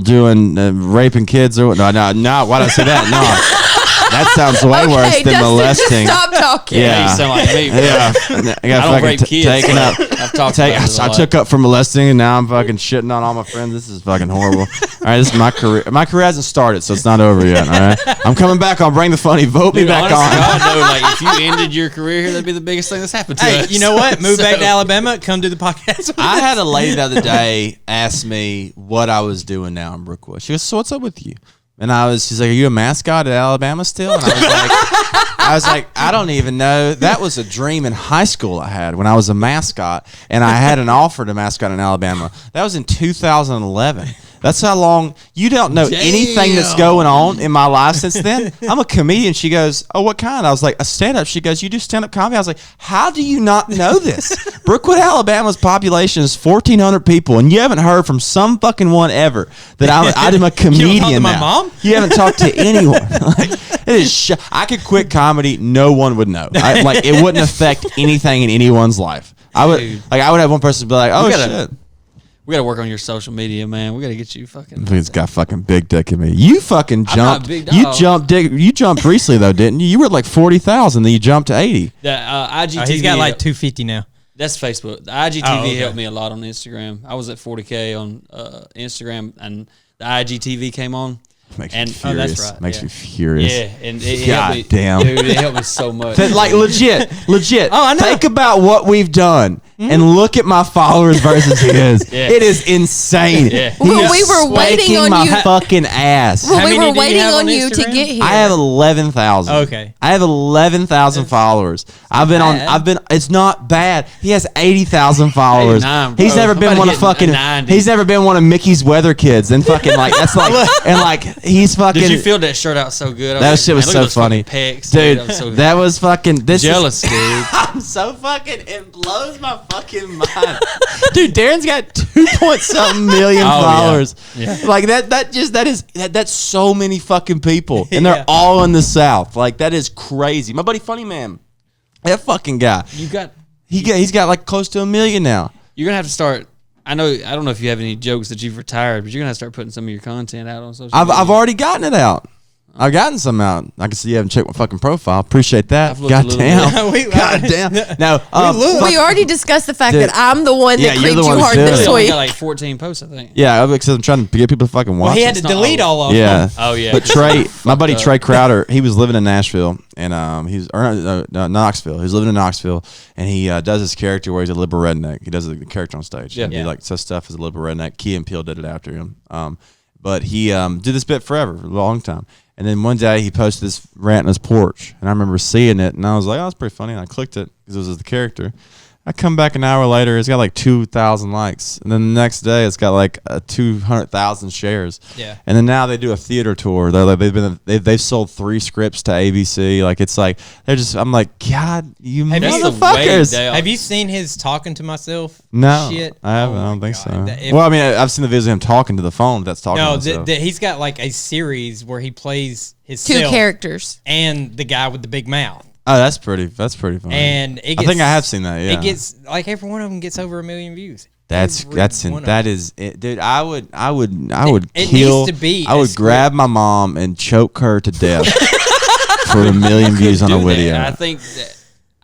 doing raping kids or no. Why did I say that? No. That sounds way worse than molesting. Stop talking. Yeah, you sound like me. Bro. Yeah, I don't rape kids. Taken up. I've talked about it a lot. I took up for molesting, and now I'm fucking shitting on all my friends. This is fucking horrible. All right, this is my career. My career hasn't started, so it's not over yet. All right, I'm coming back on Bring the Funny. Vote me back on. God, no, like if you ended your career here, that'd be the biggest thing that's happened to us. You know what? Move back to Alabama. Come do the podcast. I had a lady the other day ask me what I was doing now in Brookwood. She goes, "So what's up with you?" And she's like, "Are you a mascot at Alabama still?" And I was like, I don't even know. That was a dream in high school I had when I was a mascot, and I had an offer to mascot in Alabama. That was in 2011. That's how long. You don't know anything that's going on in my life since then. I'm a comedian. She goes, "Oh, what kind?" I was like, "A stand-up." She goes, "You do stand-up comedy?" I was like, "How do you not know this?" Brookwood, Alabama's population is 1,400 people, and you haven't heard from some fucking one ever that I'm a comedian. You don't talk to my now. mom? You haven't talked to anyone. Like, it is. I could quit comedy. No one would know. It wouldn't affect anything in anyone's life. I would have one person be like, "Oh shit." We gotta work on your social media, man. We gotta get you fucking. He's got fucking big dick in me. You fucking jumped. You jumped recently though, didn't you? You were at like 40,000, then you jumped to 80. IGTV. He's got like 250 now. That's Facebook. The IGTV helped me a lot on Instagram. I was at 40K on Instagram, and the IGTV came on. Makes me furious. That's right. Makes me furious. Yeah, and it God helped me, damn, dude, it helped me so much. Like legit. Oh, I know. Think about what we've done and look at my followers versus his. Yeah. It is insane. Yeah. Well, we were waiting on my you. fucking ass. Well, we were waiting on you to get here. I have 11,000. Okay. I have 11,000 followers. It's not bad. He has 80,000 followers. 89, he's never been one of fucking. 90. He's never been one of Mickey's weather kids. And fucking like that's like and like he's fucking. Did you feel that shirt out so good? That shit was so funny, pecs, dude. That was fucking. Jealous, dude. I'm so fucking. It blows my fucking mind, dude. Darren's got 2.something million followers. Yeah. Like that's so many fucking people, and they're all in the South. Like that is crazy. My buddy Funny Man, that fucking guy. He's got like close to 1 million now. You're gonna have to start. I don't know if you have any jokes that you've retired, but you're gonna have to start putting some of your content out on social media. I've already gotten it out. I've gotten some out. I can see you haven't checked my fucking profile. Appreciate that. Goddamn. No, we already discussed the fact that I'm the one that creeped you hard You this week. got like 14 posts, I think. Yeah, because I'm trying to get people to fucking watch. Well, he had to delete all of them. Yeah. Oh yeah. But Trey, my buddy Trey Crowder, he was living in Nashville, and Knoxville. He was living in Knoxville, and he does his character where he's a liberal redneck. He does the character on stage. Yeah. He like says stuff as a liberal redneck. Key and Peele did it after him. But he did this bit forever, for a long time. And then one day he posted this rant on his porch, and I remember seeing it, and I was like, "Oh, that's pretty funny." And I clicked it because it was the character. I come back an hour later, it's got like 2,000 likes, and then the next day it's got like 200,000 shares. Yeah. And then now they do a theater tour. They're like they've sold 3 scripts to ABC. Like it's like I'm like, God, you motherfuckers. Have you seen his talking to myself? No, shit. I haven't. I don't think so. Well, I mean, I've seen the videos of him talking to the phone. That's talking. No, to himself. he's got like a series where he plays his 2 characters and the guy with the big mouth. Oh, that's pretty funny. And I think I have seen that. Yeah, it gets like every one of them gets over 1 million views. That is it, dude. I would kill. Needs to be I would grab my mom and choke her to death for 1 million views on a video. I think that.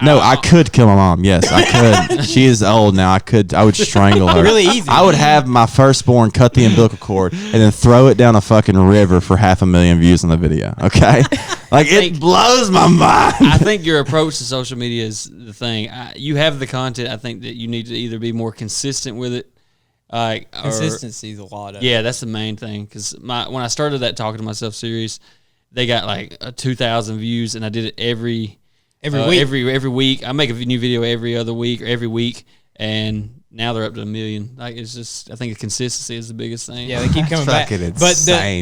No, I could kill my mom. Yes, I could. She is old now. I would strangle her. Really easy. I would have my firstborn cut the umbilical cord and then throw it down a fucking river for 500,000 views on the video. Okay, like it blows my mind. I think your approach to social media is the thing. You have the content. I think that you need to either be more consistent with it. Consistency is a lot of. Yeah, that's the main thing. Because when I started that Talking to Myself series, they got like 2,000 views, and I did it every week. Every week. I make a new video every other week or every week, and now they're up to 1 million. Like it's just, I think consistency is the biggest thing. Yeah, they keep coming back. But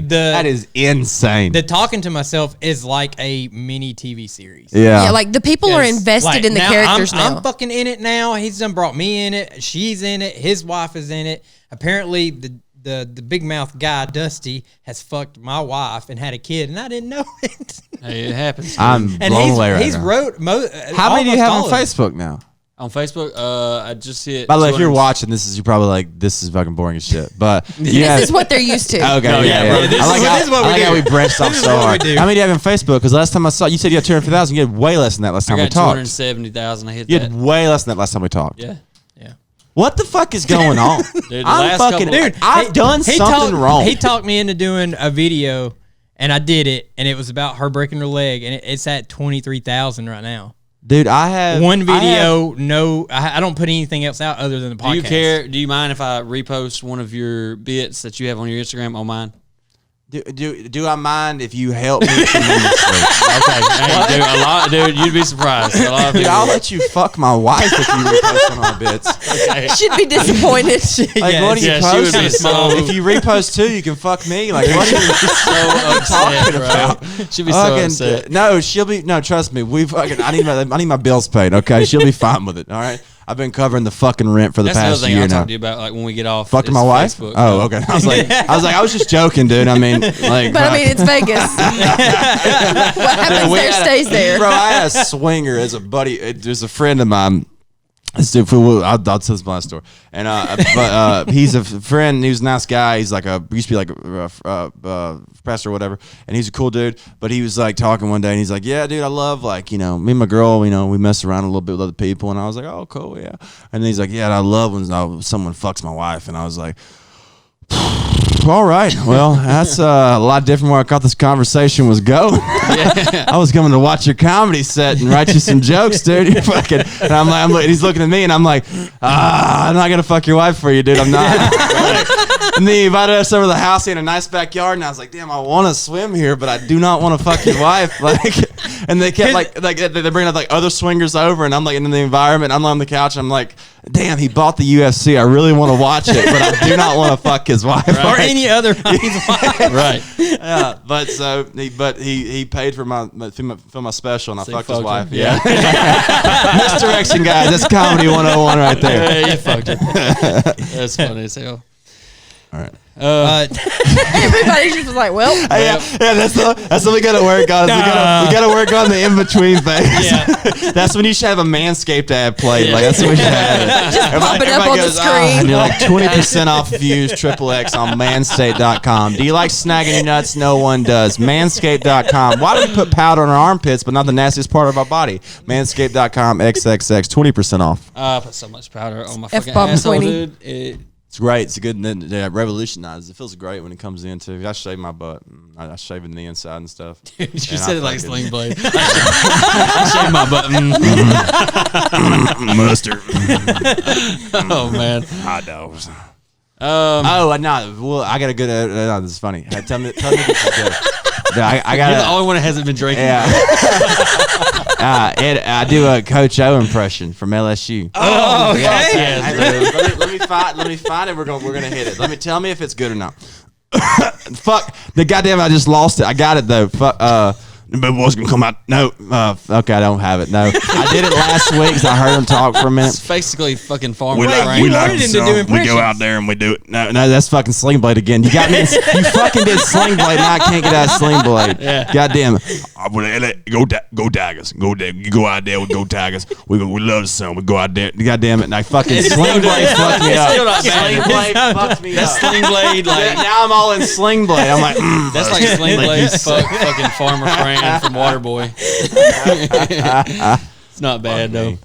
that is insane. The Talking to Myself is like a mini TV series. Yeah, like the people are invested in the characters now. I'm fucking in it now. He's done brought me in it. She's in it. His wife is in it. Apparently, the big mouth guy Dusty has fucked my wife and had a kid, and I didn't know it. Hey, it happens. I'm blown away right now. He's wrote how many do you have on Facebook now? On Facebook, I just hit. By the way, if you're watching this, you're probably like, this is fucking boring as shit. But this is what they're used to. Okay, no, yeah. This is what we do. How we branched off so hard. How many do you have on Facebook? Because last time I saw you said you had 250,000. You had way less than that last time we talked. 270,000. I hit you that. You had way less than that last time we talked. Yeah. What the fuck is going on? Dude, I've done something wrong. He talked me into doing a video, and I did it, and it was about her breaking her leg, and it's at 23,000 right now. Dude, I have one video. I don't put anything else out other than the podcast. Do you care? Do you mind if I repost one of your bits that you have on your Instagram on mine? Do I mind if you help me tremendously? Okay, hey, dude, you'd be surprised. A lot of people. I'll let you fuck my wife if you repost some of my bits. Okay. She'd be disappointed. Like, what are you posting? If you repost 2, you can fuck me. Like, what are you so talking about? She'll be so upset. No, she'll be. No, trust me. I need my bills paid. Okay, she'll be fine with it. All right. I've been covering the fucking rent for the past year now. That's the other thing I'll talk to you about, like when we get off. Fucking my wife? Facebook. Oh, okay. I was just joking, dude. I mean, like. But I mean, it's Vegas. What happens there stays there. Bro, I had a swinger as a buddy. There's a friend of mine. I'll tell this my story. And but he's a friend. He was a nice guy. He's like used to be like a pastor or whatever. And he's a cool dude. But he was like talking one day, and he's like, "Yeah, dude, I love like me and my girl. We mess around a little bit with other people." And I was like, "Oh, cool, yeah." And then he's like, "Yeah, I love when someone fucks my wife." And I was like, all right. Well, that's a lot different where I thought this conversation was going. I was coming to watch your comedy set and write you some jokes, dude. You're fucking. And I'm like, he's looking at me, and I'm like, I'm not gonna fuck your wife for you, dude. I'm not. And then he invited us over to the house. He had a nice backyard, and I was like, damn, I want to swim here, but I do not want to fuck your wife. Like, and they kept like they bring up like other swingers over, and I'm like in the environment. I'm on the couch. I'm like, damn, he bought the UFC. I really want to watch it, but I do not want to fuck his wife. Right. Or any other fucking wife. Right. Yeah, but he paid for my special, and I fucked his wife. Yeah. Misdirection, guys. That's comedy 101 right there. Yeah, you fucked it. That's funny as hell. All right. Everybody just was like, well. Yeah, that's what we gotta work on. We gotta work on the in between phase. Yeah. That's when you should have a Manscaped ad played. Yeah. Like that's what we should have. Just pop it up on the screen. And you're like 20% off views XXX on manscaped.com. Do you like snagging your nuts? No one does. Manscaped.com. Why do we put powder on our armpits but not the nastiest part of our body? Manscaped.com XXX 20% off. I put so much powder on my fucking F-bomb asshole, 20. dude. It's great. It's a good. They revolutionized. It feels great when it comes in too. I shave my butt. I shave it in the inside and stuff. Dude, you said it like Sling Blade. I shave my butt. Mustard. Oh man, hot dogs. No. Well, I got a good. This is funny. Tell me this is good. I got. You're the only one that hasn't been drinking. Yeah. I do a Coach O impression from LSU. Oh, okay. Yes. Let me find it. We're gonna hit it. Tell me if it's good or not. Fuck the goddamn! I just lost it. I got it though. Fuck. The boy's gonna come out. No, okay, I don't have it. No, I did it last week because I heard him talk for a minute. It's basically fucking farmer. We wanted him to do impressions. We go out there and we do it. No, that's fucking Sling Blade again. You got me. You fucking did Sling Blade. Now I can't get out of Sling Blade. Yeah. Goddamn it. Go Tigers. Go there. You go out there. We go Tigers. We love the sun. We go out there. Goddamn it. And I fucking Sling Blade fucked me up. Sling Blade fucked me up. That's Sling Blade. Like now I'm all in Sling Blade. I'm like, that's like Sling Blade's fucking farmer friend from Waterboy. It's not bad though.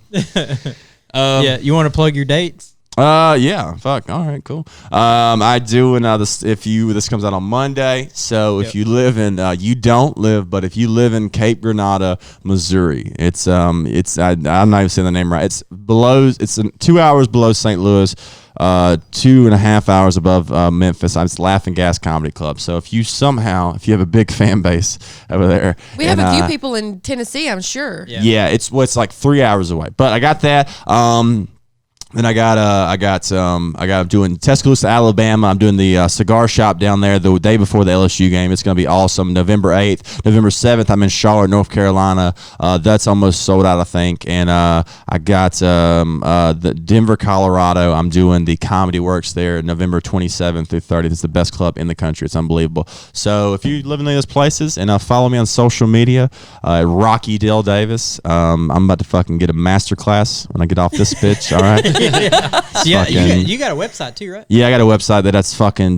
Yeah, you want to plug your dates? Yeah, fuck. All right, cool. I do this comes out on Monday. So if you live in you don't live, but if you live in Cape Granada, Missouri, it's I'm not even saying the name right. It's 2 hours below St. Louis. 2.5 hours above Memphis. It's Laughing Gas Comedy Club. So if you have a big fan base over there, we have a few people in Tennessee, I'm sure. Yeah, it's like 3 hours away. But I got that. Then I'm doing Tuscaloosa, Alabama. I'm doing the cigar shop down there the day before the LSU game. It's going to be awesome. November 8th. November 7th, I'm in Charlotte, North Carolina. That's almost sold out, I think. And I got the Denver, Colorado. I'm doing the Comedy Works there November 27th through 30th. It's the best club in the country. It's unbelievable. So if you live in those places, and follow me on social media, Rocky Dale Davis. I'm about to fucking get a master class when I get off this bitch. All right. Yeah, you got a website too, right? Yeah, I got a website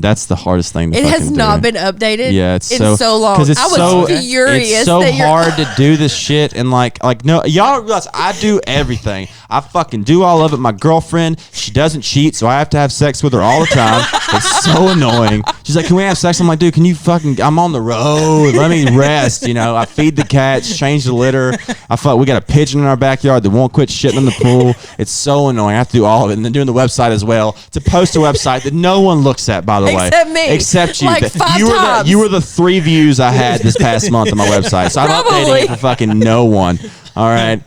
that's the hardest thing to It has not been updated. Yeah, it's in so long. It's I was furious. It's so hard to do this shit, and like no, y'all realize I do everything. I fucking do all of it. My girlfriend, she doesn't cheat, so I have to have sex with her all the time. It's so annoying. She's like, "Can we have sex?" I'm like, "Dude, can you fucking? I'm on the road. Let me rest." I feed the cats, change the litter. We got a pigeon in our backyard that won't quit shitting in the pool. It's so annoying. I have to do all of it, and then doing the website as well. To post a website that no one looks at, by the way, except me, except you. Like 5 times. You were the 3 views I had this past month on my website, so I'm updating it for fucking no one. All right.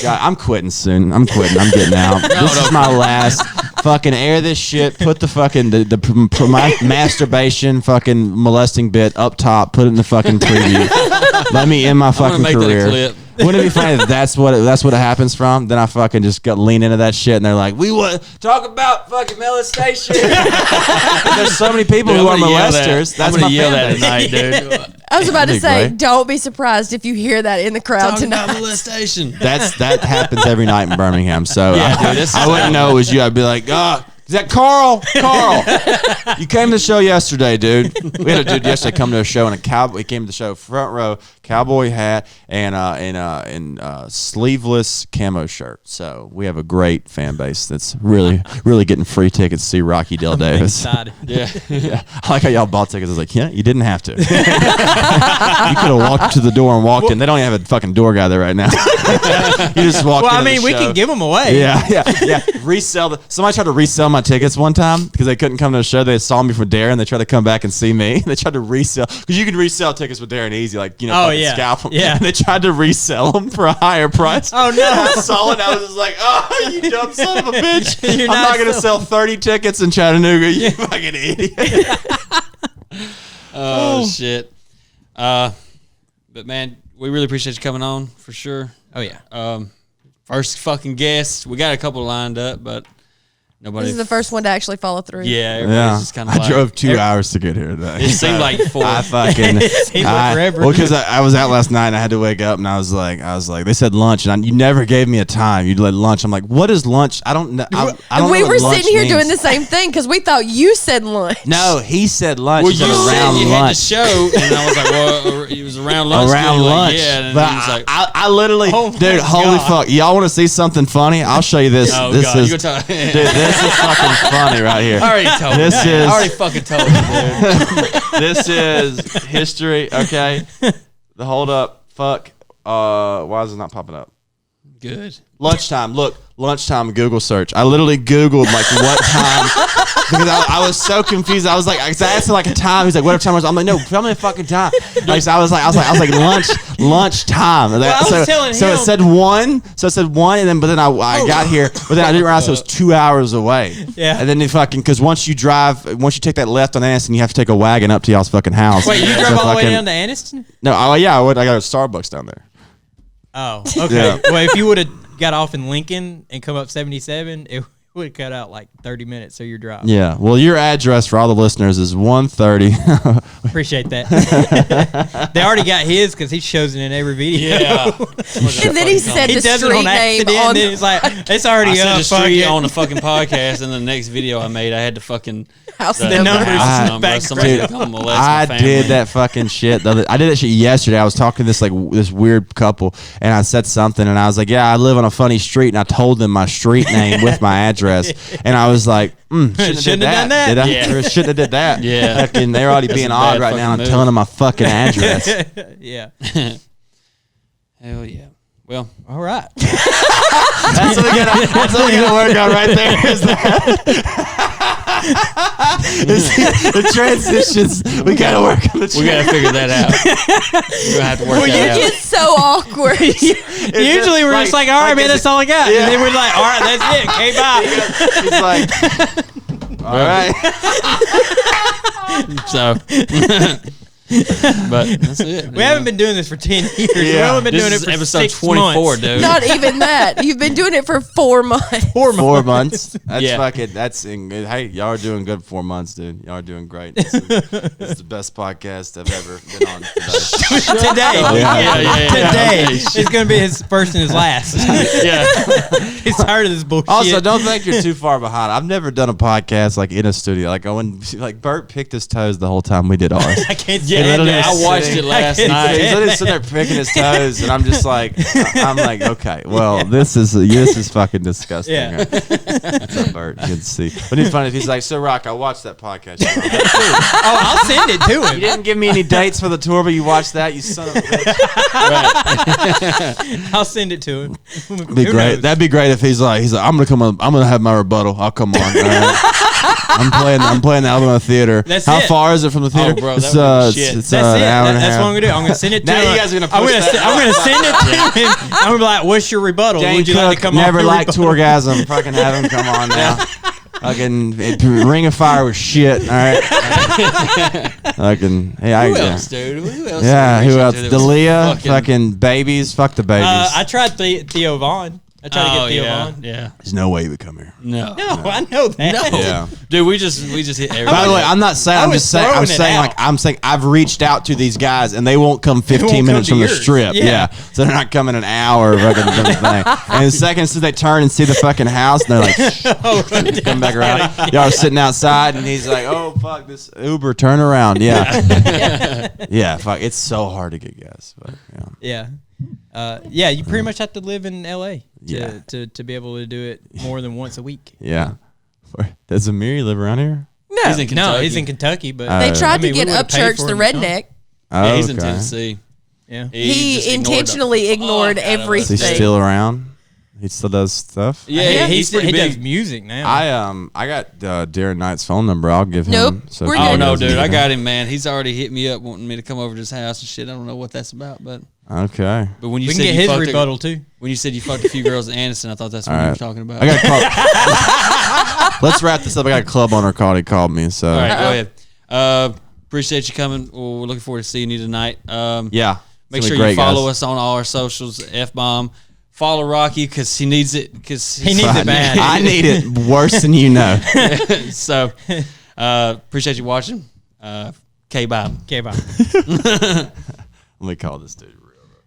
God, I'm quitting soon. I'm quitting. I'm getting out. This is my last. Fucking air this shit. Put the fucking the masturbation fucking molesting bit up top. Put it in the fucking preview. Let me end my fucking career. Wouldn't it be funny if that's what it happens from? Then I fucking just lean into that shit, and they're like, "We want to talk about fucking molestation." There's so many people who are molesters. That's my yell that tonight, dude. I was about to say, don't be surprised if you hear that in the crowd tonight. About molestation. That happens every night in Birmingham. So I wouldn't know it was you. I'd be like, is that Carl? Carl, you came to the show yesterday, dude. We had a dude yesterday come to a show in a cowboy. He came to the show front row, cowboy hat, and sleeveless camo shirt. So we have a great fan base that's really, really getting free tickets to see Rocky Dale Davis. Yeah. I like how y'all bought tickets. I was like, yeah, you didn't have to. You could have walked to the door and walked in. They don't even have a fucking door guy there right now. You just walked in. Well, I mean, we can give them away. Yeah. Resell somebody tried to resell my tickets one time because they couldn't come to the show. They saw me for Darren. They tried to come back and see me. They tried to resell because you can resell tickets with Darren easy, like scalp them. Yeah. And they tried to resell them for a higher price. Oh no! I saw it. I was just like, "Oh, you dumb son of a bitch! I'm not gonna sell 30 tickets in Chattanooga. You fucking idiot!" Oh shit! But man, we really appreciate you coming on for sure. Oh yeah. First fucking guest. We got a couple lined up, but nobody. This is the first one to actually follow through. Yeah, everybody's just kind of. I drove 2 hours to get here today. It seemed like 4. I fucking. forever. Well, because I was out last night and I had to wake up and I was like, they said lunch and you never gave me a time. You'd let lunch. I'm like, what is lunch? I don't know. I don't we know were what sitting here means. doing the same thing because we thought you said lunch. No, he said lunch. Well, he you said said around you lunch. had the show, and I was like, well, it was around lunch. Around lunch. Like, yeah, and but he was like, I literally, dude, holy fuck. Y'all want to see something funny? I'll show you this. oh this god, is, you gonna tell dude, this is fucking funny right here. I already told This you. is- I already fucking told you, dude. This is history, okay? Hold up. Fuck. Why is it not popping up? Good. Lunchtime. Look, lunchtime Google search. I literally Googled like what time because I was so confused. I was like, I asked him like a time. He's like, what time was? I'm like, no, tell me a fucking time. Like, so I was like lunch time. Well, I was telling so him. it said 1. So it said 1, and then but then I got here, but then I didn't realize it was 2 hours away. Yeah. And then because once you take that left on Aniston, you have to take a wagon up to y'all's fucking house. Wait, you drove all the way down to Aniston? No, yeah, I got a Starbucks down there. Oh, okay. Yeah. Well, if you would have got off in Lincoln and come up 77, it would have cut out like 30 minutes of your drive. Yeah. Well, your address for all the listeners is 130. Appreciate that. They already got his because he shows it in every video. Yeah. And then he said the street name on. Then it's like it's already I up. said the street on the fucking podcast, and the next video I made, I had to fucking House the number. number. Somebody would come molest my I family. did that fucking shit. I did that shit yesterday. I was talking to this weird couple, and I said something, and I was like, "Yeah, I live on a funny street," and I told them my street name with my address, and I was like, "Shouldn't have done that. Did I? Yeah. Or shouldn't have did that." Yeah. Fucking, they're already being odd right now and telling them my fucking address. Yeah. Hell yeah. Well, all right. That's what we gotta work on right there. Is the transitions. We gotta work on the transitions. we got to figure that out. We're going to have to work that out. It's so awkward. Usually we're just like, all right, man, that's all I got. Yeah. And then we're like, all right, that's it. Okay, bye. He's like, all right. So, but that's it. We haven't been doing this for 10 years. Yeah. We've only been doing it This for is episode 6 24, months. dude. Not even that. You've been doing it for 4 months. 4 months. That's Yeah. fucking. Hey, y'all are doing good. 4 months, dude. Y'all are doing great. This is the best podcast I've ever been on today. Today. Yeah. Today. Okay, It's going to be his first and his last. Yeah. He's tired of this bullshit. Also, don't think you're too far behind. I've never done a podcast like in a studio. Like Bert picked his toes the whole time we did ours. I can't Yeah, stand dude, this. I watched it last I night. can't He's literally sitting there picking his toes, and I'm just like, okay, well, this is fucking disgusting. Yeah. What's up, Bert? Good to see. But it's funny if he's like, so Rock, I watched that podcast. Oh, I'll send it to You him. didn't give me any dates for the tour, but you watched that, you son of a bitch. I'll send it to him. Be Who great. knows? That'd be great if he's like, I'm gonna come on. I'm gonna have my rebuttal. I'll come on. All right. I'm playing the Alabama Theater. That's How it. far is it from the theater? bro, it's that would be shit. it's That's an it. hour and a That's half. what I'm gonna do. I'm gonna send it to Now him. you guys are gonna I'm push gonna, that I'm gonna send it to him. I'm gonna be like, "What's your rebuttal? Dane Would you like Cook to come never on?" liked Tourgasm. Fucking have him come on now. Fucking Ring of Fire was shit. All right. Fucking Who else, dude? Who else? Yeah. did we Who reach else? out to that was Dalia. Fucking babies. Fuck the babies. I tried Theo Vaughn. I tried to get Theo Vaughn. Yeah. There's no way he would come here. No. No, I know that. No. Yeah. Dude, we just hit everybody. By the way, I'm not saying. I I'm was just saying. I'm throwing it saying out. I'm saying I've reached out to these guys and they won't come 15 come minutes to from the yours. strip. Yeah. Yeah. So they're not coming an hour. Fucking doing the thing. And the second as they turn and see the fucking house, and they're like, come back around. Y'all are sitting outside, and he's like, "Oh fuck, this Uber, turn around." Yeah. Yeah. Fuck, it's so hard to get gas. But yeah. Yeah, you pretty much have to live in L.A. Yeah. to be able to do it more than once a week. Yeah. Does Amiri live around here? No. He's in Kentucky. No, he's in Kentucky, but They tried I mean, to get we would've paid Upchurch for the him to come. redneck. Yeah, he's in okay. Tennessee. Yeah. He just ignored intentionally the ignored fuck out of us. Is he everything. still around? He still does stuff. Yeah, he's pretty he big. does music now. I got Darren Knight's phone number. I'll give him. Nope. So We're if good. Oh he no, doesn't dude! need I him. got him, man. He's already hit me up wanting me to come over to his house and shit. I don't know what that's about, but Okay. when you we said can get you his fucked rebuttal too. when you said you fucked a few girls in Anderson, I thought that's what All you were right. talking about. I got called. Let's wrap this up. I got a club owner called. He called me. So All right, go ahead. Appreciate you coming. Well, we're looking forward to seeing you tonight. yeah. Make It's sure gonna be you great, follow guys. us on all our socials. F-Bomb. Follow Rocky because he needs it. Because He needs it bad. I need it worse than you know. So, appreciate you watching. K-Bob. Okay, bye. Let me call this dude.